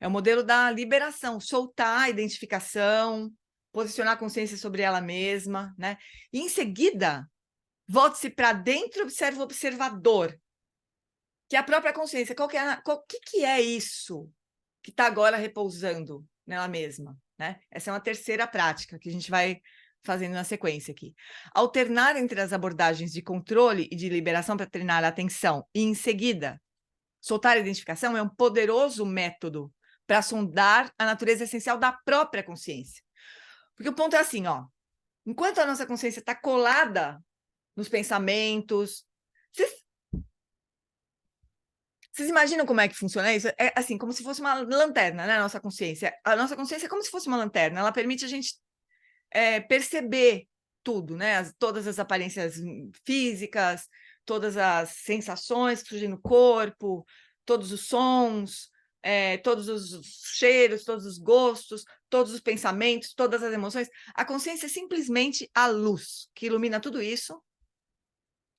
é o modelo da liberação, soltar a identificação, posicionar a consciência sobre ela mesma, né? E, em seguida, volte-se para dentro e observe o observador, que é a própria consciência. Que é isso que está agora repousando nela mesma, né? Essa é uma terceira prática que a gente vai fazendo na sequência aqui. Alternar entre as abordagens de controle e de liberação para treinar a atenção e, em seguida, soltar a identificação é um poderoso método para sondar a natureza essencial da própria consciência. Porque o ponto é assim, ó, enquanto a nossa consciência está colada nos pensamentos, vocês imaginam como é que funciona isso? É assim, como se fosse uma lanterna, né? A nossa consciência. A nossa consciência é como se fosse uma lanterna. Ela permite a gente perceber tudo, né? Todas as aparências físicas, todas as sensações que surgem no corpo, todos os sons, todos os cheiros, todos os gostos, todos os pensamentos, todas as emoções. A consciência é simplesmente a luz que ilumina tudo isso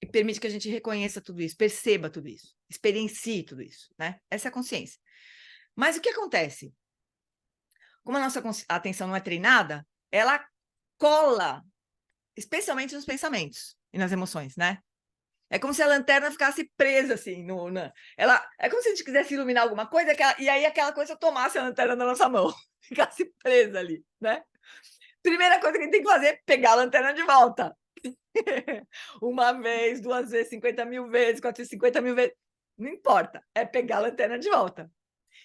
e permite que a gente reconheça tudo isso, perceba tudo isso, experiencie tudo isso, né? Essa é a consciência. Mas o que acontece? Como a nossa atenção não é treinada, ela cola, especialmente nos pensamentos e nas emoções, né? É como se a lanterna ficasse presa, assim, é como se a gente quisesse iluminar alguma coisa, e aí aquela coisa tomasse a lanterna na nossa mão, ficasse presa ali, né? Primeira coisa que a gente tem que fazer é pegar a lanterna de volta. Uma vez, 2 vezes, 50 mil vezes, 450 mil vezes, não importa, é pegar a lanterna de volta.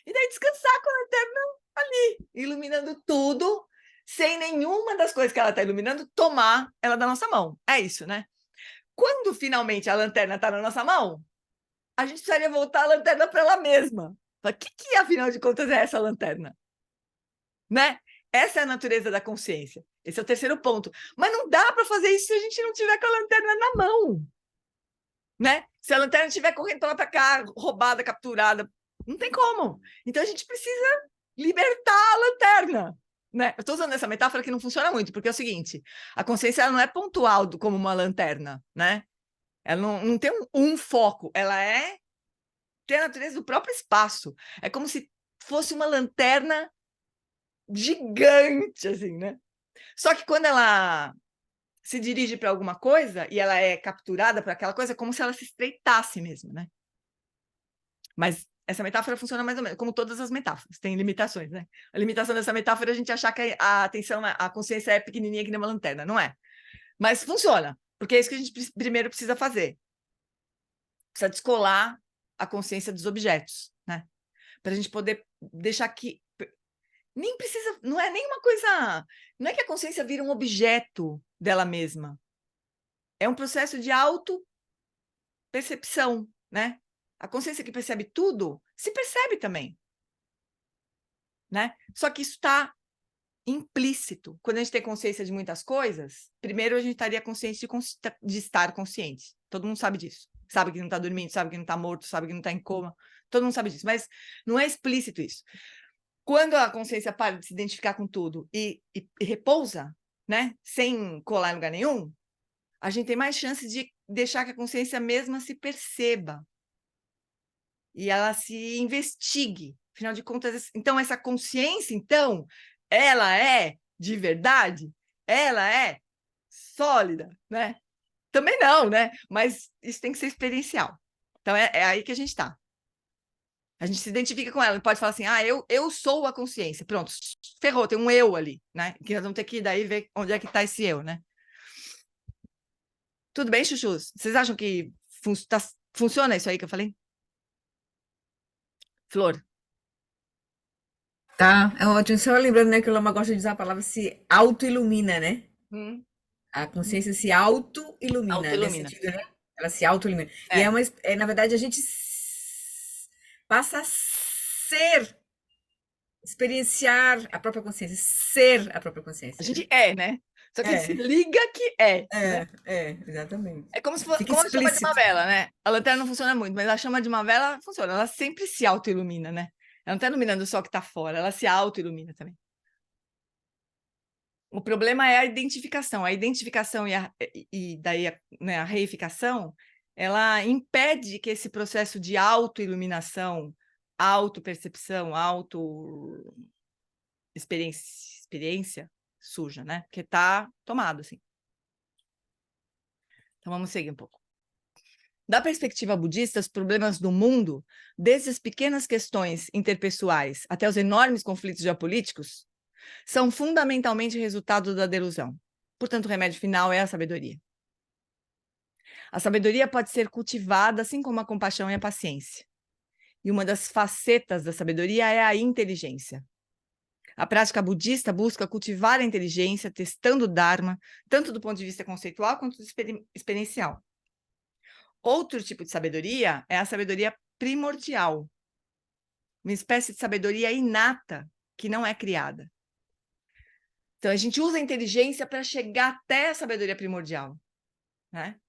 E daí descansar com a lanterna ali, iluminando tudo, sem nenhuma das coisas que ela está iluminando tomar ela da nossa mão. É isso, né? Quando finalmente a lanterna está na nossa mão, a gente precisaria voltar a lanterna para ela mesma. O que, afinal de contas, é essa lanterna? Né? Essa é a natureza da consciência. Esse é o terceiro ponto. Mas não dá para fazer isso se a gente não tiver com a lanterna na mão. Né? Se a lanterna estiver correndo para lá para cá, roubada, capturada, não tem como. Então a gente precisa libertar a lanterna. Né? Eu estou usando essa metáfora que não funciona muito, porque é o seguinte: a consciência ela não é pontual como uma lanterna, né? Ela não tem um foco, ela tem a natureza do próprio espaço. É como se fosse uma lanterna gigante, assim, né? Só que quando ela se dirige para alguma coisa e ela é capturada por aquela coisa, é como se ela se estreitasse mesmo, né? Mas essa metáfora funciona mais ou menos, como todas as metáforas, tem limitações, né? A limitação dessa metáfora é a gente achar que a atenção, a consciência é pequenininha que nem uma lanterna, não é? Mas funciona, porque é isso que a gente primeiro precisa fazer. Precisa descolar a consciência dos objetos, né? Para a gente poder deixar que nem precisa, não é nenhuma coisa, não é que a consciência vira um objeto dela mesma. É um processo de auto-percepção, né? A consciência que percebe tudo, se percebe também, né? Só que isso está implícito. Quando a gente tem consciência de muitas coisas, primeiro a gente estaria consciente de estar consciente. Todo mundo sabe disso. Sabe que não está dormindo, sabe que não está morto, sabe que não está em coma. Todo mundo sabe disso, mas não é explícito isso. Quando a consciência para de se identificar com tudo e repousa, né, sem colar em lugar nenhum, a gente tem mais chance de deixar que a consciência mesma se perceba e ela se investigue. Afinal de contas, então, essa consciência, então, ela é de verdade? Ela é sólida, né? Também não, né? Mas isso tem que ser experiencial. Então, é aí que a gente está. A gente se identifica com ela, pode falar assim, eu sou a consciência, pronto, ferrou, tem um eu ali, né? Que nós vamos ter que daí ver onde é que está esse eu, né? Tudo bem, chuchus? Vocês acham que Funciona isso aí que eu falei? Flor. Tá, é ótimo. Só lembrando, né, que o Lama gosta de usar a palavra se auto-ilumina, né? A consciência se auto-ilumina, nesse Auto-ilumina. sentido, né? Ela se auto-ilumina. E na verdade, a gente passa a ser, experienciar a própria consciência, ser a própria consciência. A gente é, né? Só que a gente se liga que é. Exatamente. É como se fosse Fica como a chama de explícito. uma vela, né? A lanterna não funciona muito, mas a chama de uma vela funciona. Ela sempre se auto-ilumina, né? Ela não está iluminando só o que está fora, ela se auto-ilumina também. O problema é a identificação. A identificação e daí né, a reificação, ela impede que esse processo de auto-iluminação, auto-percepção, auto-experiência surja, né? Porque está tomado, assim. Então, vamos seguir um pouco. Da perspectiva budista, os problemas do mundo, desde as pequenas questões interpessoais até os enormes conflitos geopolíticos, são fundamentalmente resultado da delusão. Portanto, o remédio final é a sabedoria. A sabedoria pode ser cultivada, assim como a compaixão e a paciência. E uma das facetas da sabedoria é a inteligência. A prática budista busca cultivar a inteligência, testando o Dharma, tanto do ponto de vista conceitual quanto experiencial. Outro tipo de sabedoria é a sabedoria primordial, uma espécie de sabedoria inata que não é criada. Então, a gente usa a inteligência para chegar até a sabedoria primordial, né?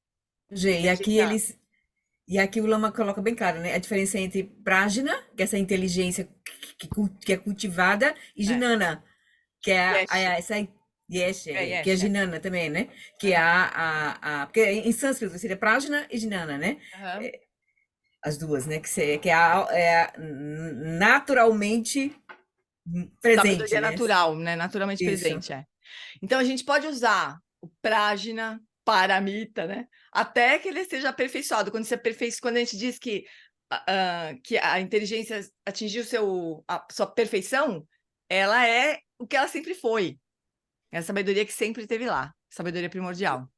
E aqui o Lama coloca bem claro, né? A diferença entre prajna, que é essa inteligência que é cultivada, e jnana, que é essa que é jnana também, né? Que é porque em sânscrito seria prajna e jnana, né? As duas, né? Que é naturalmente presente, sabedoria né? natural, né? Naturalmente Isso. presente, Então, a gente pode usar o prajna, paramita, né? Até que ele seja aperfeiçoado. Quando a gente diz que a inteligência atingiu a sua perfeição, ela é o que ela sempre foi. É a sabedoria que sempre esteve lá, sabedoria primordial.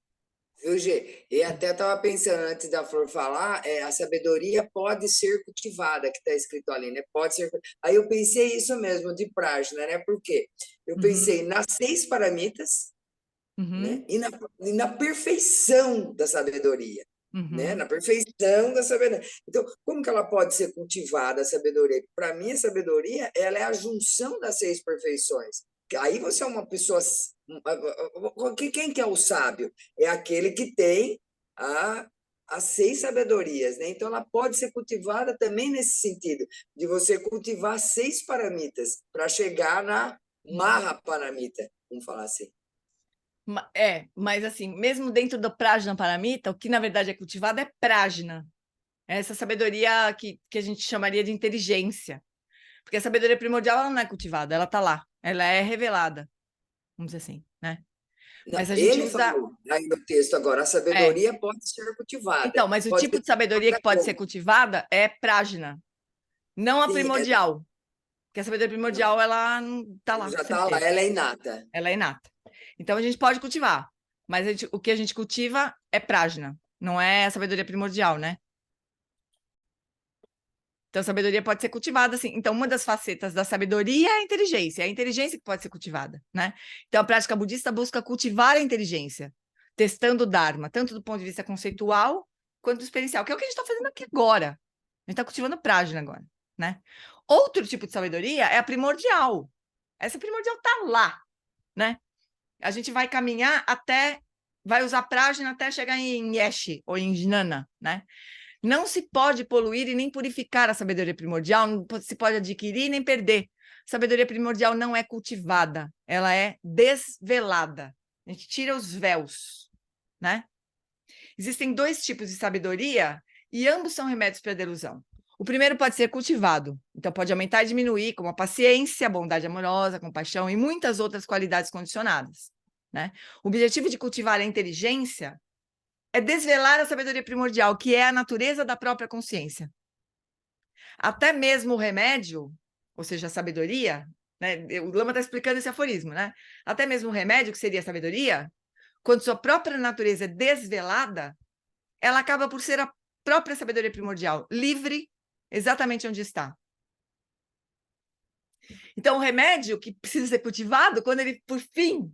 Viu, Gê? E até estava pensando, antes da Flor falar, a sabedoria pode ser cultivada, que está escrito ali, né? Pode ser. Aí eu pensei isso mesmo, de prajna, né? Por quê? Eu pensei nas 6 paramitas, né? E na perfeição da sabedoria, né? Na perfeição da sabedoria. Então, como que ela pode ser cultivada, a sabedoria? Para mim, a sabedoria, ela é a junção das 6 perfeições. Aí você é uma pessoa... Quem que é o sábio? É aquele que tem as 6 sabedorias, né? Então, ela pode ser cultivada também nesse sentido, de você cultivar 6 paramitas para chegar na Mahaparamita, vamos falar assim. Mas assim, mesmo dentro do prajna paramita, o que na verdade é cultivado é prajna. É essa sabedoria que a gente chamaria de inteligência. Porque a sabedoria primordial ela não é cultivada, ela está lá, ela é revelada. Vamos dizer assim, né? Mas a gente usa... falou aí no texto agora, a sabedoria pode ser cultivada. Então, mas o tipo de sabedoria que pode ser cultivada é prajna, não a primordial. Porque a sabedoria primordial, ela não está lá. Já está lá, ela é inata. Ela é inata. Então, a gente pode cultivar, mas o que a gente cultiva é prajna, não é a sabedoria primordial, né? Então, a sabedoria pode ser cultivada, assim. Então, uma das facetas da sabedoria é a inteligência que pode ser cultivada, né? Então, a prática budista busca cultivar a inteligência, testando o Dharma, tanto do ponto de vista conceitual quanto experiencial, que é o que a gente está fazendo aqui agora. A gente está cultivando prajna agora, né? Outro tipo de sabedoria é a primordial. Essa primordial está lá, né? A gente vai caminhar vai usar prajna até chegar em yeshi, ou em jnana, né? Não se pode poluir e nem purificar a sabedoria primordial, não se pode adquirir nem perder. Sabedoria primordial não é cultivada, ela é desvelada. A gente tira os véus, né? Existem 2 tipos de sabedoria e ambos são remédios para a delusão. O primeiro pode ser cultivado, então pode aumentar e diminuir, como a paciência, a bondade amorosa, a compaixão e muitas outras qualidades condicionadas, né? O objetivo de cultivar a inteligência é desvelar a sabedoria primordial, que é a natureza da própria consciência. Até mesmo o remédio, ou seja, a sabedoria, né? O Lama está explicando esse aforismo, né? Até mesmo o remédio, que seria a sabedoria, quando sua própria natureza é desvelada, ela acaba por ser própria sabedoria primordial, livre exatamente onde está. Então, o remédio que precisa ser cultivado, quando ele, por fim,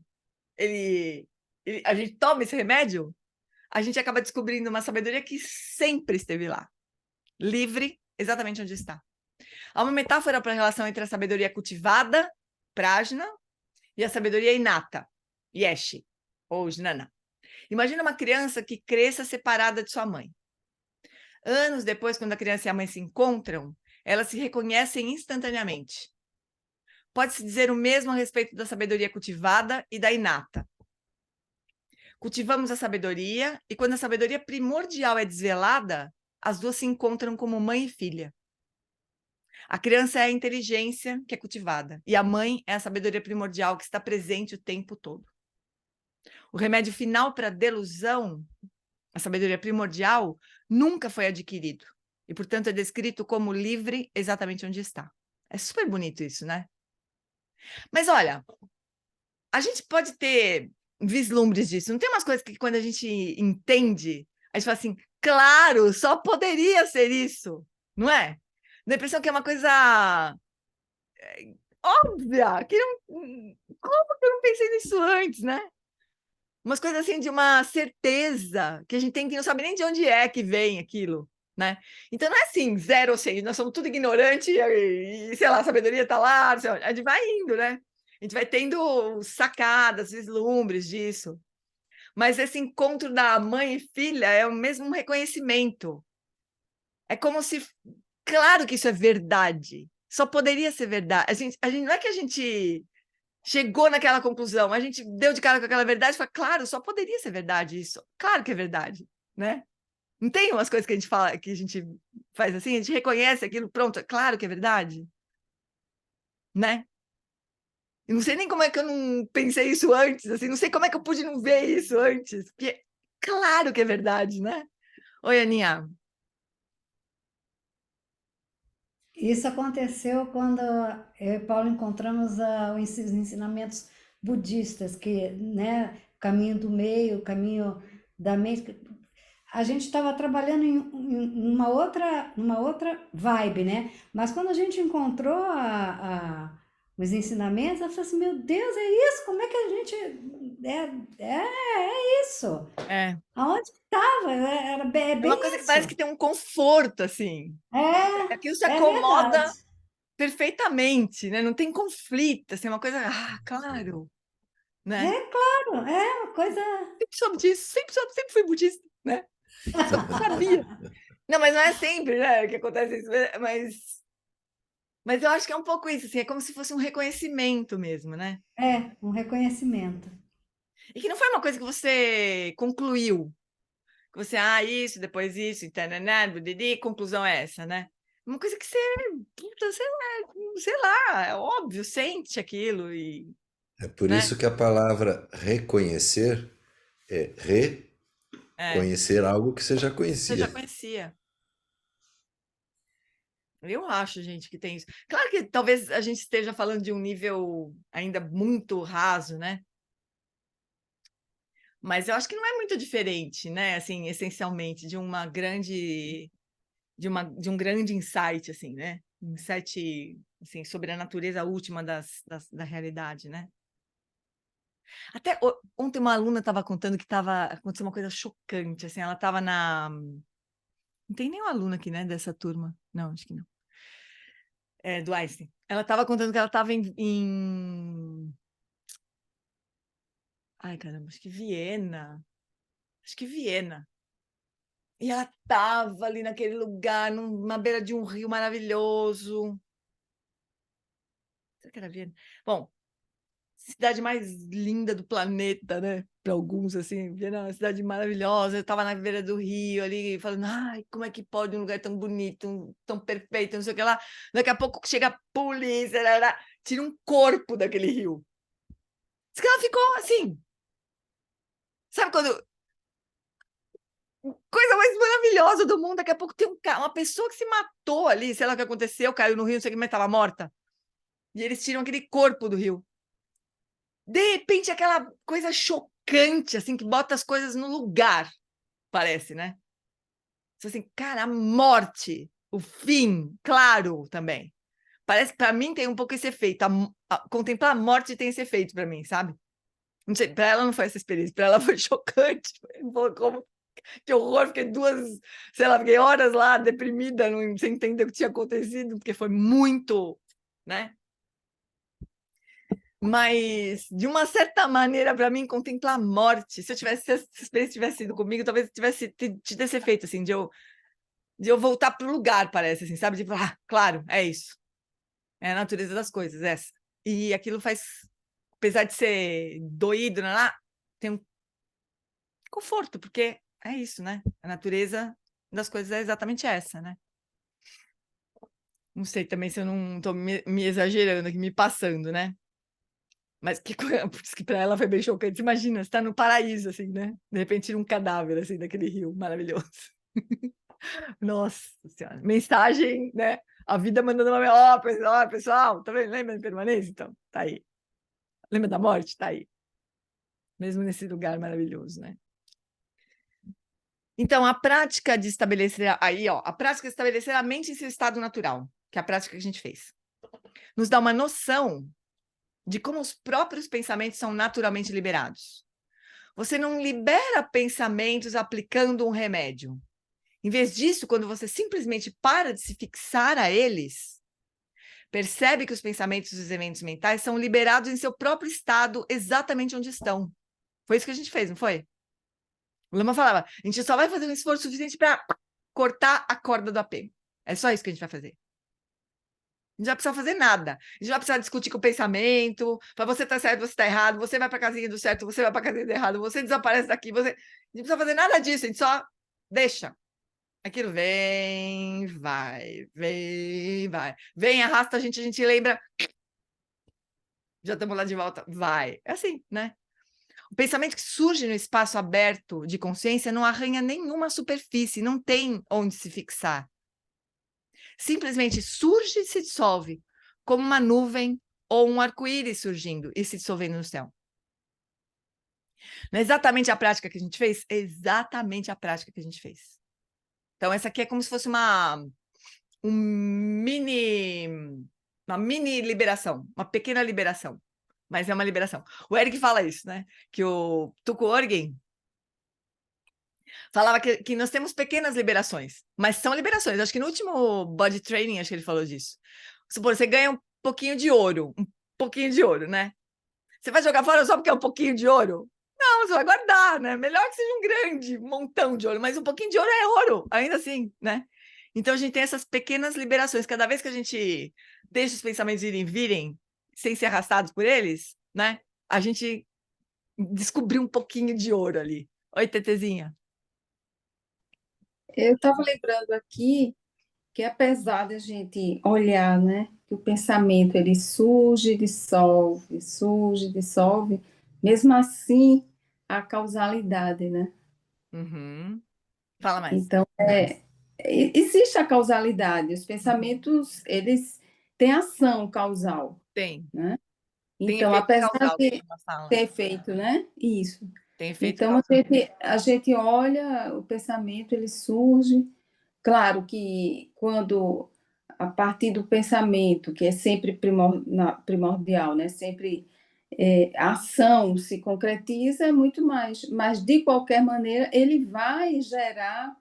a gente toma esse remédio, a gente acaba descobrindo uma sabedoria que sempre esteve lá, livre exatamente onde está. Há uma metáfora para a relação entre a sabedoria cultivada, prajna, e a sabedoria inata, yeshi, ou jnana. Imagina uma criança que cresça separada de sua mãe. Anos depois, quando a criança e a mãe se encontram, elas se reconhecem instantaneamente. Pode-se dizer o mesmo a respeito da sabedoria cultivada e da inata. Cultivamos a sabedoria, e quando a sabedoria primordial é desvelada, as duas se encontram como mãe e filha. A criança é a inteligência que é cultivada, e a mãe é a sabedoria primordial que está presente o tempo todo. O remédio final para a delusão, a sabedoria primordial, nunca foi adquirido, e, portanto, é descrito como livre exatamente onde está. É super bonito isso, né? Mas, olha, a gente pode ter vislumbres disso. Não tem umas coisas que, quando a gente entende, a gente fala assim, claro, só poderia ser isso, não é? Dá a impressão que é uma coisa óbvia, que não... Como que eu não pensei nisso antes, né? Umas coisas assim de uma certeza que a gente tem que não sabe nem de onde é que vem aquilo, né? Então não é assim, 0 ou 100, nós somos tudo ignorante e sei lá, a sabedoria está lá, a gente vai indo, né? A gente vai tendo sacadas, vislumbres disso. Mas esse encontro da mãe e filha é o mesmo reconhecimento. É como se... Claro que isso é verdade. Só poderia ser verdade. A gente não é que a gente chegou naquela conclusão, a gente deu de cara com aquela verdade e falou, claro, só poderia ser verdade isso. Claro que é verdade, né? Não tem umas coisas que a gente fala, que a gente faz assim, a gente reconhece aquilo, pronto, é claro que é verdade, né? Eu não sei nem como é que eu não pensei isso antes, assim, não sei como é que eu pude não ver isso antes, porque claro que é verdade, né? Oi, Aninha. Isso aconteceu quando eu e Paulo encontramos os ensinamentos budistas, que, né, o caminho do meio, o caminho da mente. A gente estava trabalhando numa outra vibe, né? Mas quando a gente encontrou os ensinamentos, eu falei assim, meu Deus, é isso? Como é que a gente... É isso. É. Aonde estava? Era bem É uma coisa que isso. parece que tem um conforto, assim. Aquilo se acomoda verdade. perfeitamente, né? Não tem conflito, assim, é uma coisa... claro, né? É claro, é uma coisa... Sempre soube disso, sempre fui budista, né? Sabia. Não, mas não é sempre, né, que acontece isso, mas eu acho que é um pouco isso, assim, é como se fosse um reconhecimento mesmo, né? É, um reconhecimento. E que não foi uma coisa que você concluiu, que você, isso, depois isso, conclusão é essa, né? Uma coisa que você, puta, sei lá, é óbvio, sente aquilo e... É por né? isso que a palavra reconhecer é reconhecer algo que você já Você conhecia. já conhecia. Eu acho, gente, que tem isso. Claro que talvez a gente esteja falando de um nível ainda muito raso, né? Mas eu acho que não é muito diferente, né? Assim, essencialmente, de um grande insight, assim, né? Um insight, assim, sobre a natureza última da realidade, né? Até ontem uma aluna estava contando que aconteceu uma coisa chocante, assim, ela estava na... Não tem nenhuma aluna aqui, né, dessa turma. Não, acho que não. Do Einstein. Ela estava contando que ela estava ai, caramba, acho que Viena. E ela estava ali naquele lugar, na beira de um rio maravilhoso. Será que era Viena? Bom, cidade mais linda do planeta, né? Para alguns, assim, Viena é uma cidade maravilhosa. Eu estava na beira do rio ali, falando, ai, como é que pode um lugar tão bonito, tão perfeito, não sei o que lá. Daqui a pouco chega a polícia, tira um corpo daquele rio. Diz que ela ficou assim. Sabe quando... Coisa mais maravilhosa do mundo, daqui a pouco tem uma pessoa que se matou ali, sei lá o que aconteceu, caiu no rio, não sei o que, mas estava morta. E eles tiram aquele corpo do rio. De repente, aquela coisa chocante, assim, que bota as coisas no lugar, parece, né? Assim, cara, a morte, o fim, claro, também. Parece, para mim, tem um pouco esse efeito. Contemplar a morte tem esse efeito para mim, sabe? Não sei, para ela não foi essa experiência, para ela foi chocante. Como, que horror, fiquei sei lá, fiquei horas lá, deprimida, sem entender o que tinha acontecido, porque foi muito, né? Mas, de uma certa maneira, para mim, contemplar a morte, se essa experiência tivesse sido comigo, talvez tivesse tido esse efeito, assim, de eu voltar para o lugar, parece, assim, sabe? De claro, é isso. É a natureza das coisas, essa. E aquilo faz, apesar de ser doído, tem um conforto, porque é isso, né? A natureza das coisas é exatamente essa, né? Não sei também se eu não estou me exagerando aqui, me passando, né? Mas por isso que para ela foi bem chocante. Imagina, você está no paraíso, assim, né? De repente tira um cadáver, assim, daquele rio maravilhoso. Nossa Senhora. Mensagem, né? A vida mandando uma... Ó, pessoal, tá vendo? Lembra da impermanência? Então, tá aí. Lembra da morte? Tá aí. Mesmo nesse lugar maravilhoso, né? Então, a prática de estabelecer... Aí, ó, a prática de estabelecer a mente em seu estado natural, que é a prática que a gente fez, nos dá uma noção de como os próprios pensamentos são naturalmente liberados. Você não libera pensamentos aplicando um remédio. Em vez disso, quando você simplesmente para de se fixar a eles, percebe que os pensamentos e os eventos mentais são liberados em seu próprio estado, exatamente onde estão. Foi isso que a gente fez, não foi? O Lama falava, a gente só vai fazer um esforço suficiente para cortar a corda do apego. É só isso que a gente vai fazer. A gente não vai precisar fazer nada. A gente não vai precisar discutir com o pensamento, para você tá certo, você tá errado, você vai para a casinha do certo, você vai para a casinha do errado, você desaparece daqui, A gente não precisa fazer nada disso, a gente só deixa. Aquilo vem, vai, vem, vai. Vem, arrasta a gente lembra. Já estamos lá de volta, vai. É assim, né? O pensamento que surge no espaço aberto de consciência não arranha nenhuma superfície, não tem onde se fixar. Simplesmente surge e se dissolve, como uma nuvem ou um arco-íris surgindo e se dissolvendo no céu. Não é exatamente a prática que a gente fez? É exatamente a prática que a gente fez. Então, essa aqui é como se fosse uma mini liberação, uma pequena liberação, mas é uma liberação. O Eric fala isso, né? Que o Tuko Orgen falava que nós temos pequenas liberações, mas são liberações. Acho que no último body training, acho que ele falou disso. Supor, você ganha um pouquinho de ouro, né? Você vai jogar fora só porque é um pouquinho de ouro? Não, você vai guardar, né? Melhor que seja um grande montão de ouro, mas um pouquinho de ouro é ouro, ainda assim, né? Então a gente tem essas pequenas liberações. Cada vez que a gente deixa os pensamentos irem virem, sem ser arrastados por eles, né? A gente descobriu um pouquinho de ouro ali. Oi, Tetezinha. Eu estava lembrando aqui que apesar de a gente olhar, né, que o pensamento ele surge, dissolve, mesmo assim a causalidade, né? Uhum. Fala mais. Então, existe a causalidade, os pensamentos, eles têm ação causal, Tem. né? Tem Então, efeito apesar causal, de fala. ter efeito, né? Isso. Tem efeito Então, causal. a gente olha, o pensamento, ele surge. Claro que quando, a partir do pensamento, que é sempre primordial, né? Sempre a ação se concretiza, é muito mais. Mas, de qualquer maneira, ele vai gerar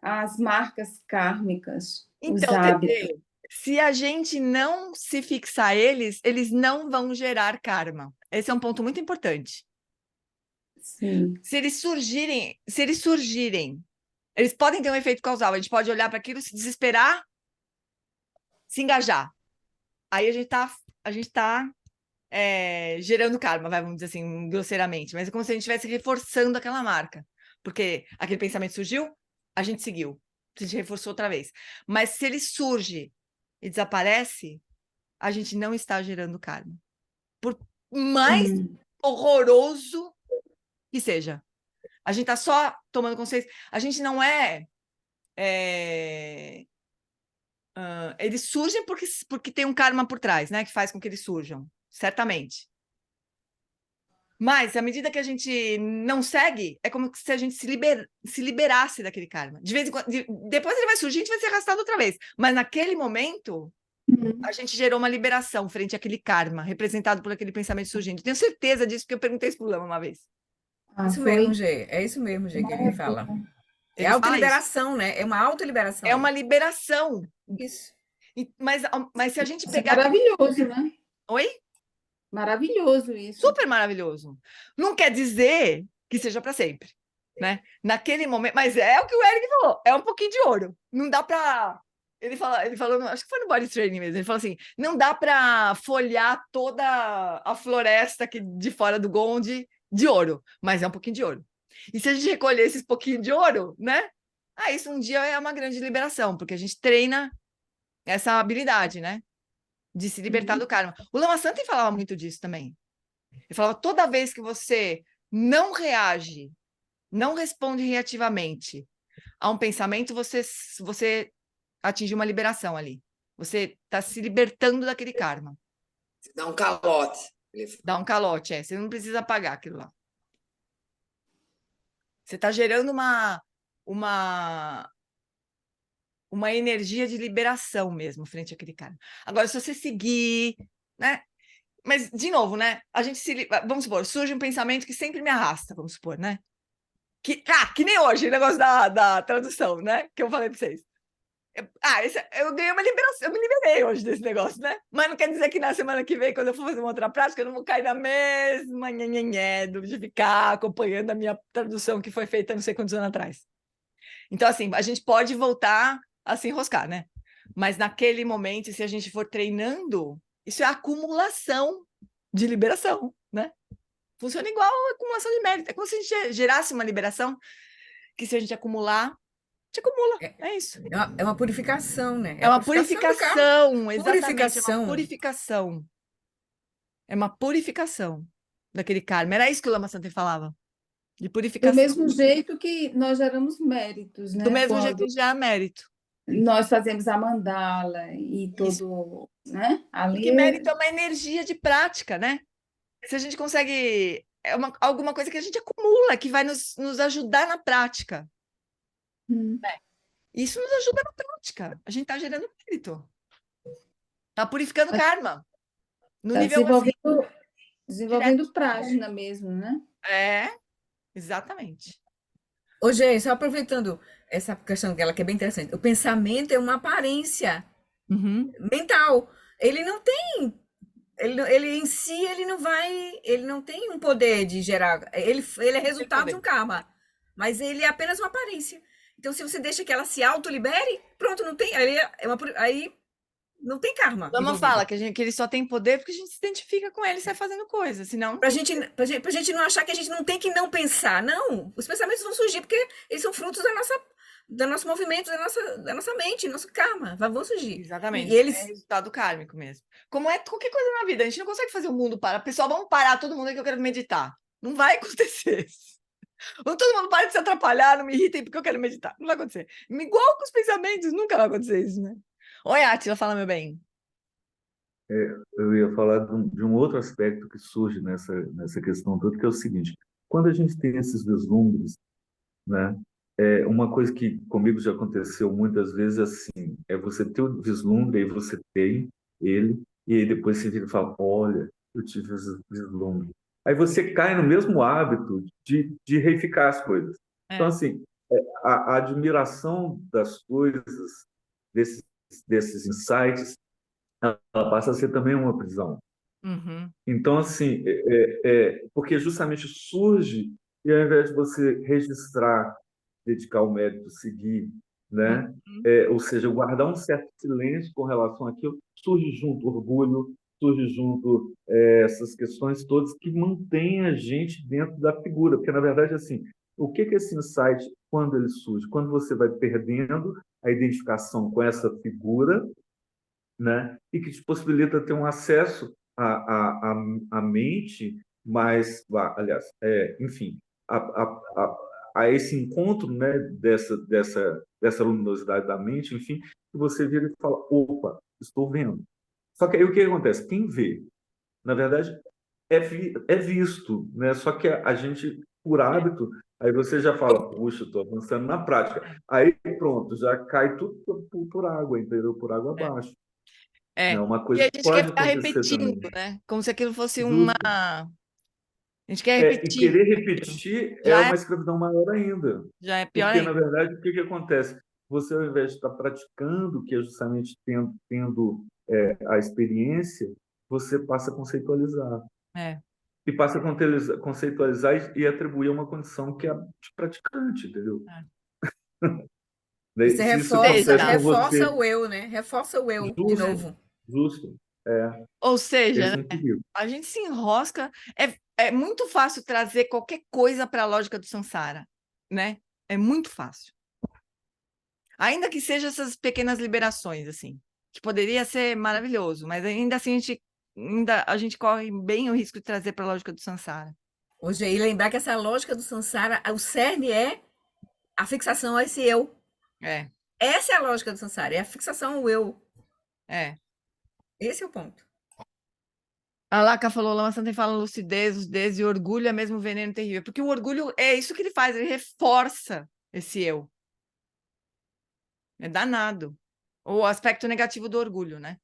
as marcas kármicas, os Então, hábitos. Tete, se a gente não se fixar eles não vão gerar karma. Esse é um ponto muito importante. Sim. Se eles surgirem, eles podem ter um efeito causal. A gente pode olhar para aquilo, se desesperar, se engajar. Aí a gente tá gerando karma, vamos dizer assim, grosseiramente. Mas é como se a gente estivesse reforçando aquela marca. Porque aquele pensamento surgiu, a gente seguiu. A gente reforçou outra vez. Mas se ele surge e desaparece, a gente não está gerando karma. Por mais horroroso que seja. A gente está só tomando consciência. A gente não eles surgem porque tem um karma por trás, né? Que faz com que eles surjam, certamente. Mas, à medida que a gente não segue, é como se a gente se liberasse daquele karma. De vez em quando, depois ele vai surgir, a gente vai ser arrastado outra vez. Mas naquele momento, a gente gerou uma liberação frente àquele karma, representado por aquele pensamento surgindo. Tenho certeza disso, porque eu perguntei isso pro Lama uma vez. Isso mesmo, Gê. É isso mesmo, Gê, que ele fala. É Ele fala autoliberação, né? É uma autoliberação. É uma liberação. Isso. Mas se a gente Isso é pegar... maravilhoso, né? Oi? Maravilhoso isso. Super maravilhoso. Não quer dizer que seja para sempre, né? Naquele momento, mas é o que o Eric falou, é um pouquinho de ouro. Não dá para... Ele falou, acho que foi no Body Training mesmo, ele falou assim, não dá para folhar toda a floresta aqui de fora do Gonde de ouro, mas é um pouquinho de ouro. E se a gente recolher esses pouquinhos de ouro, né? Isso um dia é uma grande liberação, porque a gente treina essa habilidade, né? De se libertar do karma. O Lama Santen falava muito disso também. Ele falava, toda vez que você não reage, não responde reativamente a um pensamento, você atinge uma liberação ali. Você está se libertando daquele karma. Dá um calote. Dá um calote, você não precisa pagar aquilo lá. Você está gerando uma energia de liberação mesmo frente àquele karma. Agora, se você seguir, né? Mas, de novo, né? A gente vamos supor, surge um pensamento que sempre me arrasta, vamos supor, né? Que nem hoje, o negócio da tradução, né? Que eu falei para vocês. Eu ganhei uma liberação, eu me liberei hoje desse negócio, né? Mas não quer dizer que na semana que vem, quando eu for fazer uma outra prática, eu não vou cair na mesma de ficar acompanhando a minha tradução que foi feita não sei quantos anos atrás. Então, assim, a gente pode voltar a se enroscar, né? Mas naquele momento, se a gente for treinando, isso é acumulação de liberação, né? Funciona igual a acumulação de mérito. É como se a gente gerasse uma liberação que, se a gente acumular, a gente acumula. É isso. É uma purificação, né? É uma purificação, exatamente. Purificação. É uma purificação. É uma purificação daquele karma. Era isso que o Lama Santen falava. De purificação. Do mesmo jeito que nós geramos méritos, né? Do mesmo jeito que já há mérito. Nós fazemos a mandala e todo, né? Ali porque mérito é uma energia de prática, né? Se a gente consegue... alguma coisa que a gente acumula, que vai nos ajudar na prática. Isso nos ajuda na prática. A gente está gerando mérito. Está purificando karma. No nível desenvolvendo prajna mesmo, né? Exatamente. Ô, Gê, só aproveitando essa questão dela, que é bem interessante. O pensamento é uma aparência mental. Ele não tem... Ele em si, ele não tem um poder de gerar... Ele é resultado de um karma. Mas ele é apenas uma aparência. Então, se você deixa que ela se autolibere, pronto, não tem... Aí não tem karma. Lama fala que ele só tem poder porque a gente se identifica com ele e sai fazendo coisa, senão... Pra gente não achar que a gente não tem que não pensar. Não, os pensamentos vão surgir porque eles são frutos do nosso movimento, da nossa mente, do nosso karma. Vão surgir. Exatamente, e eles... é resultado kármico mesmo. Como é qualquer coisa na vida, a gente não consegue fazer o mundo parar. Pessoal, vamos parar todo mundo aí que eu quero meditar. Não vai acontecer isso. Ou todo mundo para de se atrapalhar, não me irritem porque eu quero meditar. Não vai acontecer. Igual com os pensamentos, nunca vai acontecer isso, né? Oi, Átila, fala, meu bem. Eu ia falar de um outro aspecto que surge nessa questão toda, que é o seguinte: quando a gente tem esses vislumbres, né, uma coisa que comigo já aconteceu muitas vezes assim, é você ter o vislumbre, aí você tem ele, e aí depois você vira e fala, olha, eu tive esse vislumbre. Aí você cai no mesmo hábito de reificar as coisas. Então, assim, a admiração das coisas, desses insights, ela passa a ser também uma prisão. Então, assim, porque justamente surge, e ao invés de você registrar, dedicar o mérito, seguir, né? Ou seja, guardar um certo silêncio com relação àquilo, surge junto orgulho, surge junto essas questões todas que mantêm a gente dentro da figura, porque, na verdade, assim, o que é esse insight quando ele surge? Quando você vai perdendo a identificação com essa figura, né? E que te possibilita ter um acesso à mente mais, aliás, enfim, a esse encontro, né, dessa luminosidade da mente, enfim, que você vira e fala, opa, estou vendo. Só que aí o que acontece? Quem vê, na verdade, é visto, né? Só que a gente, por hábito, aí você já fala, puxa, estou avançando na prática. Aí pronto, já cai tudo por água, entendeu? Por água abaixo. É. Né? Uma E coisa a que gente quer pode ficar acontecer repetindo, também. né? Como se aquilo fosse uma... Justo. A gente quer E repetir. querer repetir é Já uma escravidão maior ainda. já é pior Porque, na ainda. verdade, o que acontece? Você, ao invés de estar praticando, que é justamente tendo a experiência, você passa a conceitualizar. É. E passa a conceitualizar e atribuir uma condição que é de praticante, entendeu? Você Se isso reforça, acontece com reforça você, o eu, né? Reforça o eu de justo, novo. justo, Ou seja, esse é né? um perigo. A gente se enrosca. É muito fácil trazer qualquer coisa para a lógica do samsara, né? É muito fácil. Ainda que sejam essas pequenas liberações, assim, que poderia ser maravilhoso, mas ainda assim a gente corre bem o risco de trazer para a lógica do samsara. Hoje aí lembrar que essa lógica do samsara, o cerne é a fixação a esse eu. É. Essa é a lógica do samsara, é a fixação ao eu. É. Esse é o ponto. A Laca falou, Lama Santa fala lucidez e orgulho é mesmo veneno terrível. Porque o orgulho é isso que ele faz, ele reforça esse eu. É danado. O aspecto negativo do orgulho, né?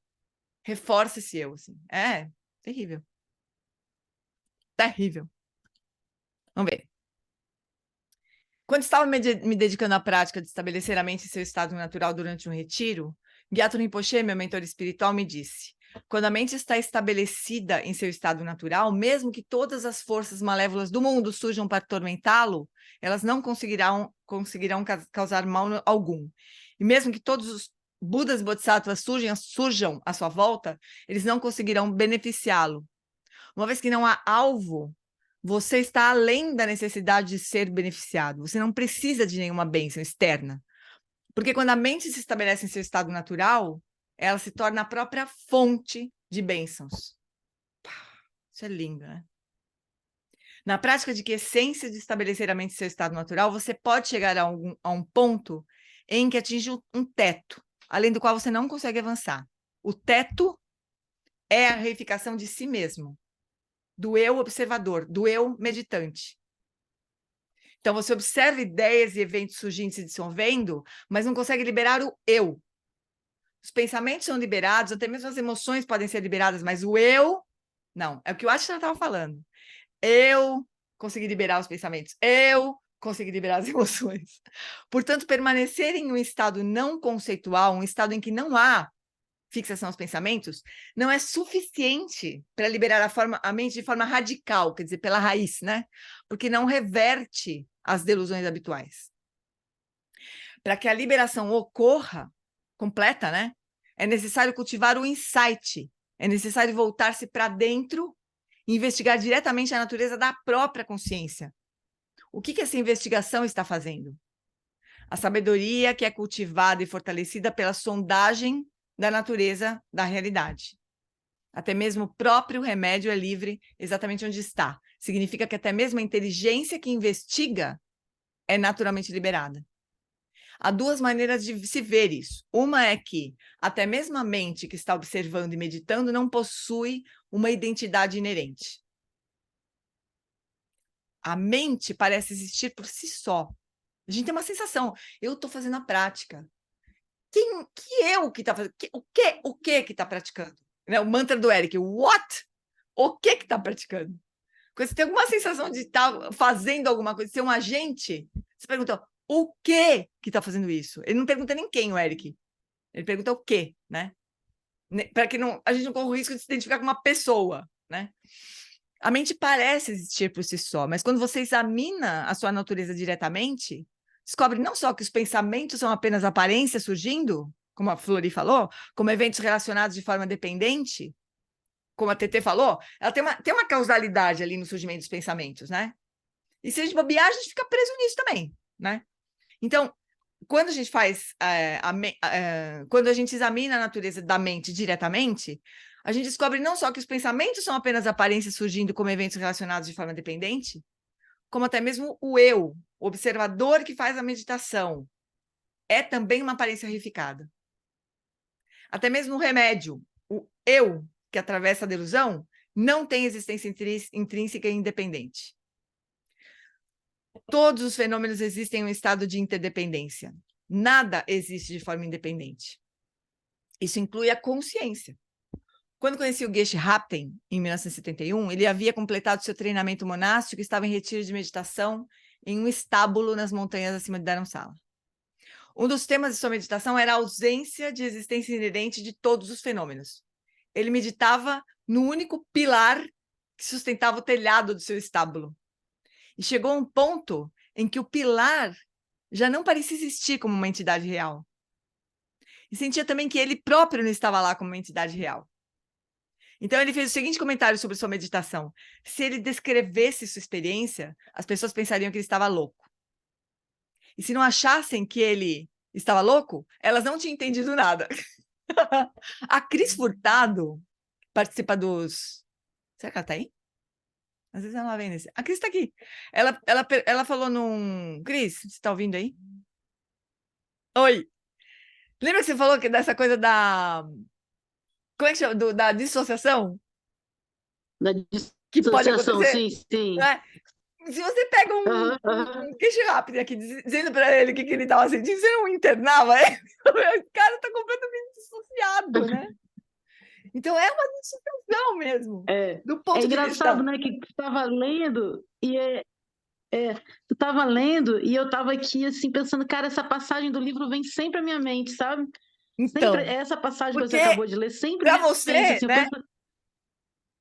Reforça esse eu, assim. É terrível. Terrível. Vamos ver. Quando estava me dedicando à prática de estabelecer a mente em seu estado natural durante um retiro, Gyatro Rinpoche, meu mentor espiritual, me disse: quando a mente está estabelecida em seu estado natural, mesmo que todas as forças malévolas do mundo surjam para atormentá-lo, elas não conseguirão causar mal algum. E mesmo que todos os Budas e Bodhisattvas surjam à sua volta, eles não conseguirão beneficiá-lo. Uma vez que não há alvo, você está além da necessidade de ser beneficiado. Você não precisa de nenhuma bênção externa. Porque quando a mente se estabelece em seu estado natural, ela se torna a própria fonte de bênçãos. Isso é lindo, né? Na prática de quiescência de estabelecer a mente em seu estado natural, você pode chegar a um ponto em que atinge um teto, além do qual você não consegue avançar. O teto é a reificação de si mesmo, do eu observador, do eu meditante. Então, você observa ideias e eventos surgindo e se dissolvendo, mas não consegue liberar o eu. Os pensamentos são liberados, até mesmo as emoções podem ser liberadas, mas o eu, não. É o que o Ashton estava falando. Eu consegui liberar os pensamentos. Eu consegui liberar as emoções. Portanto, permanecer em um estado não conceitual, um estado em que não há fixação aos pensamentos, não é suficiente para liberar a mente de forma radical, quer dizer, pela raiz, né? Porque não reverte as delusões habituais. Para que a liberação ocorra, completa, né? É necessário cultivar o insight, é necessário voltar-se para dentro e investigar diretamente a natureza da própria consciência. O que essa investigação está fazendo? A sabedoria que é cultivada e fortalecida pela sondagem da natureza da realidade. Até mesmo o próprio remédio é livre exatamente onde está. Significa que até mesmo a inteligência que investiga é naturalmente liberada. Há duas maneiras de se ver isso. Uma é que até mesmo a mente que está observando e meditando não possui uma identidade inerente. A mente parece existir por si só. A gente tem uma sensação, eu estou fazendo a prática. Que eu que está fazendo? O que está praticando? Né? O mantra do Eric, what? O que está praticando? Quando você tem alguma sensação de estar fazendo alguma coisa, ser um agente, você pergunta, o que está fazendo isso? Ele não pergunta nem quem, o Eric. Ele pergunta o quê, né? Para que a gente não corra o risco de se identificar com uma pessoa, né? A mente parece existir por si só, mas quando você examina a sua natureza diretamente, descobre não só que os pensamentos são apenas aparências surgindo, como a Flori falou, como eventos relacionados de forma dependente, como a TT falou, ela tem uma causalidade ali no surgimento dos pensamentos, né? E se a gente bobear, a gente fica preso nisso também, né? Então, quando a gente quando a gente examina a natureza da mente diretamente, a gente descobre não só que os pensamentos são apenas aparências surgindo como eventos relacionados de forma dependente, como até mesmo o eu, o observador que faz a meditação, é também uma aparência reificada. Até mesmo o remédio, o eu que atravessa a delusão, não tem existência intrínseca e independente. Todos os fenômenos existem em um estado de interdependência. Nada existe de forma independente. Isso inclui a consciência. Quando conheci o Geshe Rabten, em 1971, ele havia completado seu treinamento monástico e estava em retiro de meditação em um estábulo nas montanhas acima de Dharamsala. Um dos temas de sua meditação era a ausência de existência inerente de todos os fenômenos. Ele meditava no único pilar que sustentava o telhado do seu estábulo. E chegou a um ponto em que o pilar já não parecia existir como uma entidade real. E sentia também que ele próprio não estava lá como uma entidade real. Então, ele fez o seguinte comentário sobre sua meditação. Se ele descrevesse sua experiência, as pessoas pensariam que ele estava louco. E se não achassem que ele estava louco, elas não tinham entendido nada. A Cris Furtado participa dos... Será que ela está aí? Às vezes ela vem nesse... A Cris está aqui. Ela falou num... Cris, você está ouvindo aí? Oi. Lembra que você falou que dessa coisa como é que chama? Da dissociação? Da Que pode dissociação, acontecer? sim. Né? Se você pega um queixe rápido aqui, dizendo para ele o que ele estava sentindo, você não internava ele? O cara está completamente dissociado, né? Então, é uma dissociação mesmo. Do ponto de engraçado, vista... né? Que tu estava lendo e... tu estava lendo e eu estava aqui, assim, pensando, cara, essa passagem do livro vem sempre à minha mente, sabe? Então, sempre essa passagem que você acabou de ler, sempre para você, mente, assim, né?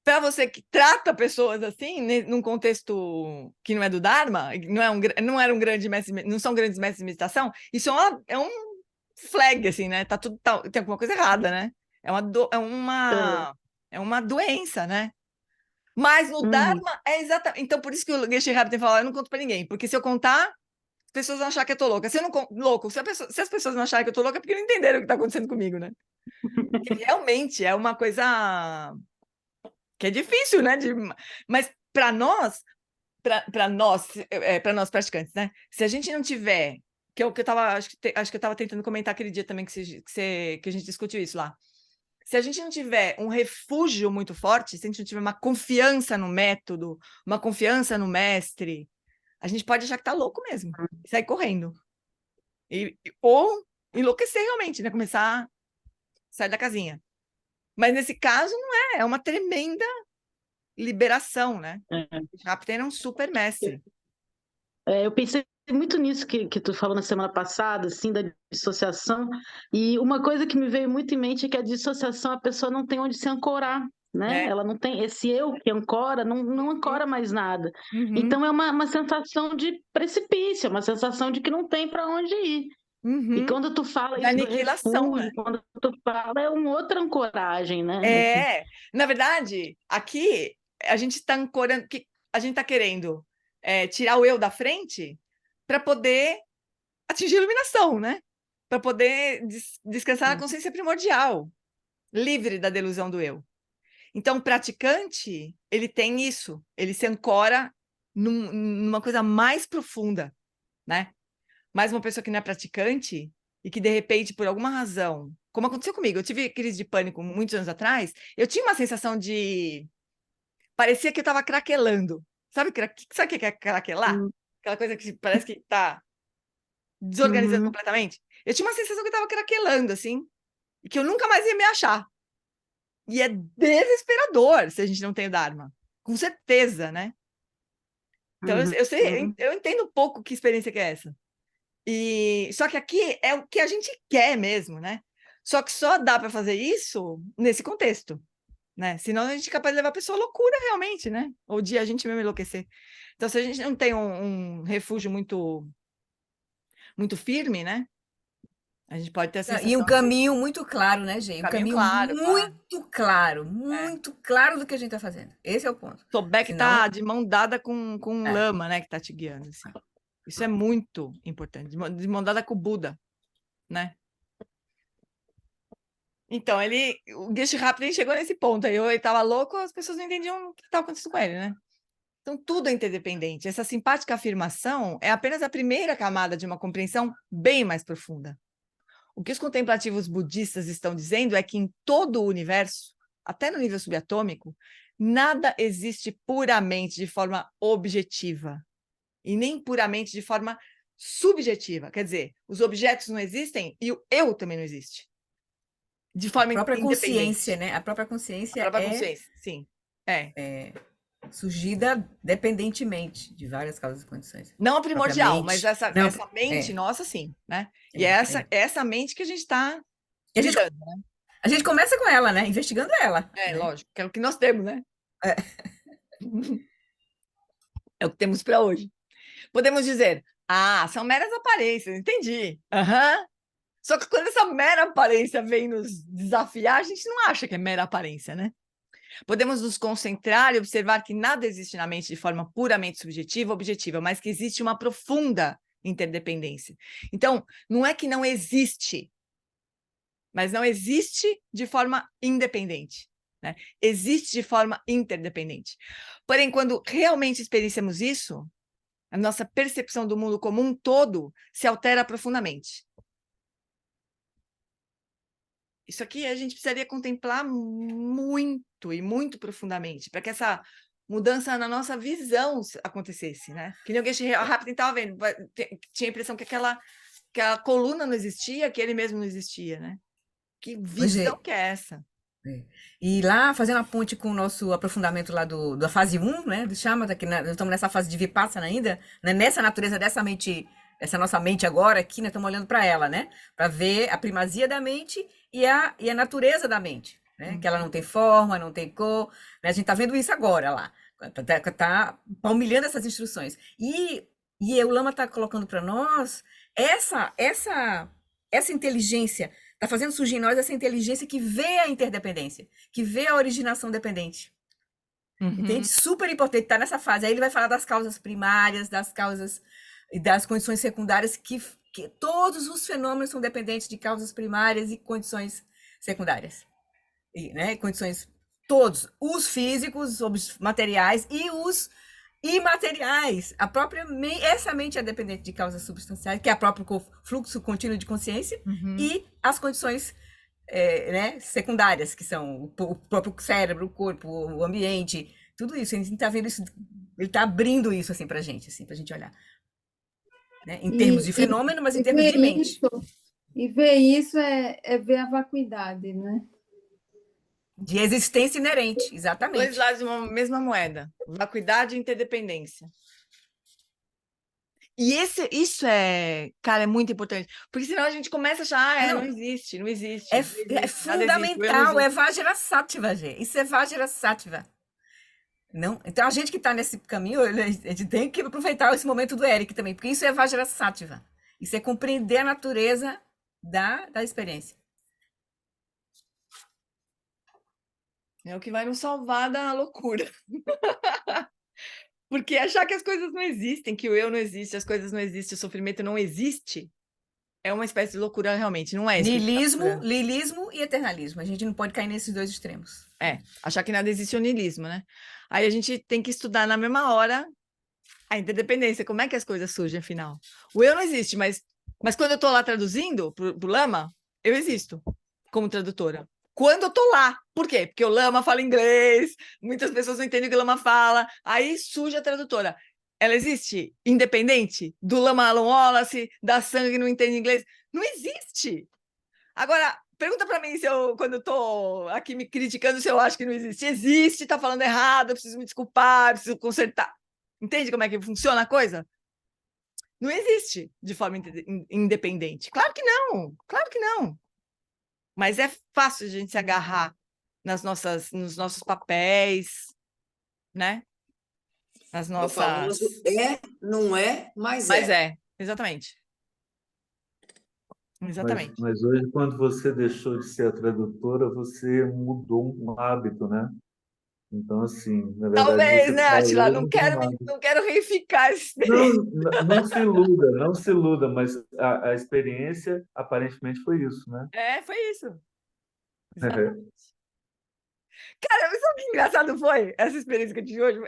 Para você que trata pessoas assim, num contexto que não é do Dharma, não era um grande mestre, não são grandes mestres de meditação, isso é um flag, assim, né? Tem alguma coisa errada, né? É uma doença, né? Mas no Dharma é exatamente... Então, por isso que o Geshe Rabten fala, eu não conto para ninguém, porque se eu contar, as pessoas vão achar que eu tô louca. Se eu não louco, se as pessoas não acharem que eu tô louca, é porque não entenderam o que está acontecendo comigo, né? Porque realmente é uma coisa que é difícil, né? Mas para nós praticantes, né? Se a gente não tiver, que é o que eu estava, acho que eu estava tentando comentar aquele dia também que a gente discutiu isso lá. Se a gente não tiver um refúgio muito forte, se a gente não tiver uma confiança no método, uma confiança no mestre, a gente pode achar que tá louco mesmo, e sair correndo. Ou enlouquecer realmente, né? Começar a sair da casinha. Mas nesse caso não é uma tremenda liberação, né? Rabten é um super mestre. Eu pensei muito nisso que tu falou na semana passada, assim, da dissociação, e uma coisa que me veio muito em mente é que a dissociação, a pessoa não tem onde se ancorar, né? Ela não tem, esse eu que ancora, não ancora mais nada. Então é uma sensação de precipício, uma sensação de que não tem para onde ir. E quando tu fala isso do refúgio, né? Quando tu fala, é uma outra ancoragem, né? Na verdade, aqui a gente está ancorando, a gente está querendo tirar o eu da frente para poder atingir a iluminação, né? Para poder descansar na consciência primordial, livre da delusão do eu. Então, o praticante, ele tem isso, ele se ancora numa coisa mais profunda, né? Mas uma pessoa que não é praticante e que, de repente, por alguma razão, como aconteceu comigo, eu tive crise de pânico muitos anos atrás, eu tinha uma sensação de... Parecia que eu estava craquelando. Sabe o que é craquelar? Aquela coisa que parece que está desorganizando completamente. Eu tinha uma sensação que eu estava craquelando, assim, e que eu nunca mais ia me achar. E é desesperador se a gente não tem o Dharma. Com certeza, né? Então, eu entendo um pouco que experiência que é essa. Só que aqui é o que a gente quer mesmo, né? Só que só dá para fazer isso nesse contexto, né? Senão a gente é capaz de levar a pessoa à loucura realmente, né? Ou de a gente mesmo enlouquecer. Então, se a gente não tem um refúgio muito firme, né? A gente pode ter a sensação... E um caminho muito claro, né, gente? Um caminho claro, muito claro do que a gente está fazendo. Esse é o ponto. Souber que tá de mão dada com lama, né? Que tá te guiando, assim. Isso é muito importante. De mão dada com o Buda, né? Então, o Geshe Rabten chegou nesse ponto. Aí ele estava louco, as pessoas não entendiam o que estava acontecendo com ele, né? Então, tudo é interdependente. Essa simpática afirmação é apenas a primeira camada de uma compreensão bem mais profunda. O que os contemplativos budistas estão dizendo é que em todo o universo, até no nível subatômico, Nada existe puramente de forma objetiva e nem puramente de forma subjetiva. Quer dizer, os objetos não existem e o eu também não existe. De forma A própria independente. consciência, né? A própria consciência sim. É surgida dependentemente de várias causas e condições. Não a primordial, mas essa mente é. nossa, sim, né? E é essa mente que a gente está lidando, né? A gente começa com ela, né? Investigando ela. É, lógico, que é o que nós temos, né? É. É o que temos para hoje. Podemos dizer, são meras aparências, entendi. Só que quando essa mera aparência vem nos desafiar, a gente não acha que é mera aparência, né? Podemos nos concentrar e observar que nada existe na mente de forma puramente subjetiva ou objetiva, mas que existe uma profunda interdependência. Então, não é que não existe, mas não existe de forma independente, né? Existe de forma interdependente. Porém, quando realmente experienciamos isso, a nossa percepção do mundo como um todo se altera profundamente. Isso aqui a gente precisaria contemplar muito e muito profundamente para que essa mudança na nossa visão acontecesse, né? Que nem o Geshe Rapidinho estava vendo, tinha a impressão que aquela coluna não existia, que ele mesmo não existia, né? Que visão que é essa? E lá, fazendo a ponte com o nosso aprofundamento lá da fase 1, né, do Shamatha, que nós estamos nessa fase de Vipassana ainda, né, nessa natureza dessa mente, essa nossa mente agora aqui, nós estamos olhando para ela, né, para ver a primazia da mente e a natureza da mente, né, que ela não tem forma, não tem cor, né, a gente está vendo isso agora lá, tá palmilhando essas instruções. E o Lama está colocando para nós essa inteligência. Está fazendo surgir em nós essa inteligência que vê a interdependência, que vê a originação dependente. Entende? Super importante, está nessa fase. Aí ele vai falar das causas primárias, das causas e das condições secundárias, que todos os fenômenos são dependentes de causas primárias e condições secundárias. E, né, condições, todos, os físicos, os materiais e os imateriais. Essa mente é dependente de causas substanciais, que é o próprio fluxo contínuo de consciência, e as condições né, secundárias, que são o próprio cérebro, o corpo, o ambiente, tudo isso. A gente está vendo isso, ele está abrindo isso assim, para a gente olhar. Né? Em termos de fenômeno, mas em termos de mente. E ver isso é ver a vacuidade, né? De existência inerente, exatamente. Dois lados de uma mesma moeda. Vacuidade e interdependência. E isso é muito importante. Porque senão a gente começa a achar, não existe. É fundamental, é Vajrasattva, gente. Isso é Vajrasattva. Não? Então, a gente que está nesse caminho, a gente tem que aproveitar esse momento do Eric também, porque isso é Vajrasattva. Isso é compreender a natureza da experiência. É o que vai nos salvar da loucura. Porque achar que as coisas não existem, que o eu não existe, as coisas não existem, o sofrimento não existe, é uma espécie de loucura realmente, não é? Niilismo e eternalismo. A gente não pode cair nesses dois extremos. Achar que nada existe é o niilismo, né? Aí a gente tem que estudar na mesma hora a interdependência, como é que as coisas surgem, afinal. O eu não existe, mas quando eu estou lá traduzindo para o Lama, eu existo como tradutora. Quando eu tô lá. Por quê? Porque o Lama fala inglês, muitas pessoas não entendem o que o Lama fala, aí surge a tradutora. Ela existe independente do Lama Alan Wallace, da Sangha que não entende inglês? Não existe. Agora, pergunta para mim quando eu tô aqui me criticando, se eu acho que não existe. Existe, tá falando errado, eu preciso me desculpar, eu preciso consertar. Entende como é que funciona a coisa? Não existe de forma independente. Claro que não. Mas é fácil a gente se agarrar nos nossos papéis, né? Nas nossas... O famoso não é, mas é. Mas exatamente. Exatamente. Mas hoje, quando você deixou de ser a tradutora, você mudou um hábito, né? Então, assim, na verdade... Talvez, né, Átila? Não quero reificar essa experiência. Não se iluda, mas a experiência aparentemente foi isso, né? Foi isso. Exatamente. Cara, sabe que engraçado foi essa experiência que eu tive hoje?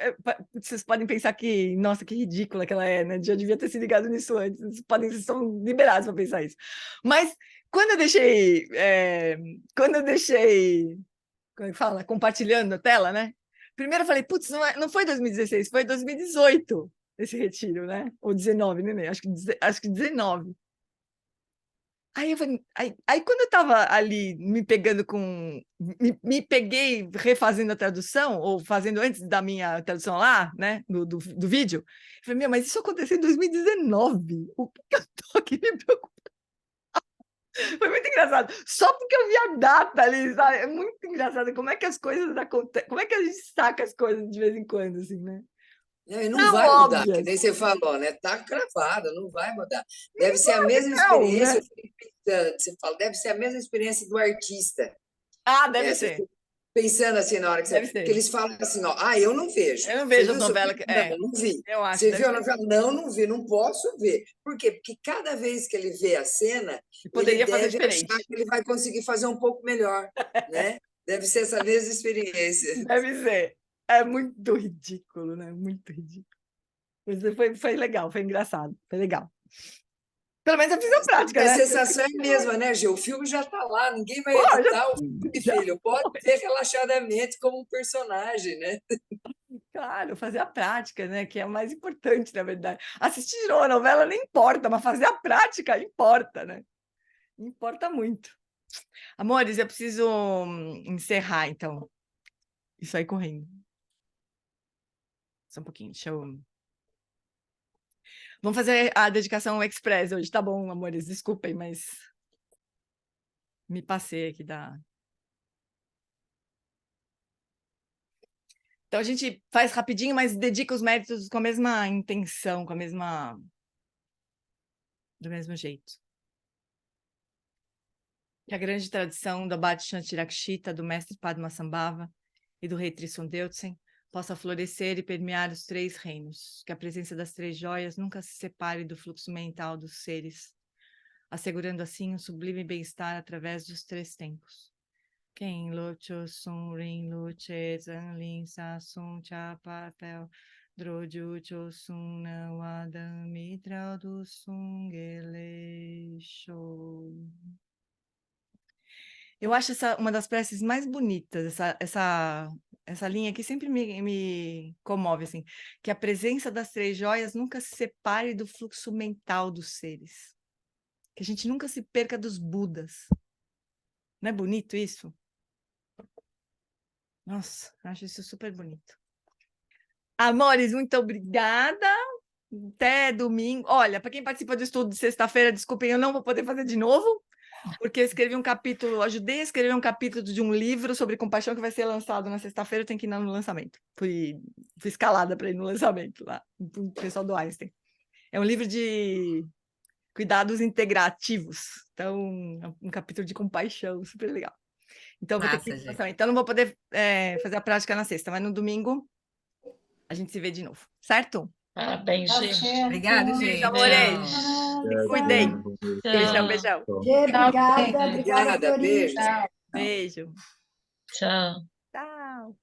Vocês podem pensar que, nossa, que ridícula que ela é, né? Já devia ter se ligado nisso antes. Vocês são liberados para pensar isso. Mas quando eu deixei, como é que fala? Compartilhando a tela, né? Primeiro eu falei, putz, não foi 2016, foi 2018 esse retiro, né? Ou 19, né? Acho que 19. Aí eu falei, aí quando eu estava ali me pegando com. Me peguei refazendo a tradução, ou fazendo antes da minha tradução lá, né? Do vídeo. Eu falei, meu, mas isso aconteceu em 2019. O que eu estou aqui me preocupando? Foi muito engraçado. Só porque eu vi a data ali, sabe? É muito engraçado como é que as coisas acontecem, como é que a gente saca as coisas de vez em quando, assim, né? Não, e não vai mudar, que nem você falou, né? Tá cravado, não vai mudar. Deve ser a mesma experiência, né? eu fiquei pensando, você fala, deve ser a mesma experiência do artista. Ah, deve ser. Pensando assim na hora que Deve ser. que eles falam assim, ó, eu não vejo. Eu não vejo as Você viu? novelas. Não vi. Eu acho. Você viu a novela? Não vi, não posso ver. Por quê? Porque cada vez que ele vê a cena, Poderia ele fazer deve diferente. achar que ele vai conseguir fazer um pouco melhor, né? Deve ser essa mesma experiência. Deve ser. É muito ridículo, né? Muito ridículo. Mas foi legal, foi engraçado, foi legal. Pelo menos eu fiz a prática, né? A sensação é a mesma, né, Gê? O filme já está lá, ninguém vai editar o filme, filho. Pode ver relaxadamente como um personagem, né? Claro, fazer a prática, né? Que é o mais importante, na verdade. Assistir de novo a novela nem importa, mas fazer a prática importa, né? Importa muito. Amores, eu preciso encerrar, então. Isso aí correndo. Só um pouquinho, deixa eu... Vamos fazer a dedicação express hoje, tá bom, amores? Desculpem, mas me passei aqui da... Então a gente faz rapidinho, mas dedica os méritos com a mesma intenção, com a mesma... do mesmo jeito. Que a grande tradição do Abate Shantirakshita, do mestre Padmasambhava e do rei Tristan Deutsen possa florescer e permear os 3 reinos, que a presença das 3 joias nunca se separe do fluxo mental dos seres, assegurando assim um sublime bem-estar através dos 3 tempos. Quem Locho Sun Rin Luche Zan Lin Sa Sun Cha Papel Droju Cho Sun Não Adam Mitra do Sun Gele Show. Eu acho uma das preces mais bonitas, essa linha aqui sempre me comove, assim, que a presença das 3 joias nunca se separe do fluxo mental dos seres. Que a gente nunca se perca dos Budas. Não é bonito isso? Nossa, acho isso super bonito. Amores, muito obrigada. Até domingo. Olha, para quem participa do estudo de sexta-feira, desculpem, eu não vou poder fazer de novo, porque eu escrevi um capítulo, ajudei a escrever um capítulo de um livro sobre compaixão que vai ser lançado na sexta-feira, eu tenho que ir no lançamento. Fui escalada para ir no lançamento lá, o pessoal do Einstein. É um livro de cuidados integrativos, então um capítulo de compaixão, super legal. Então, vou ter que ir no lançamento. Então, não vou poder fazer a prática na sexta, mas no domingo a gente se vê de novo, certo? Parabéns, gente. Obrigada, gente. Beijo, amores. Se cuidem. Beijão, beijão. Obrigada, Obrigada, beijo. Beijo. Tchau. Tchau.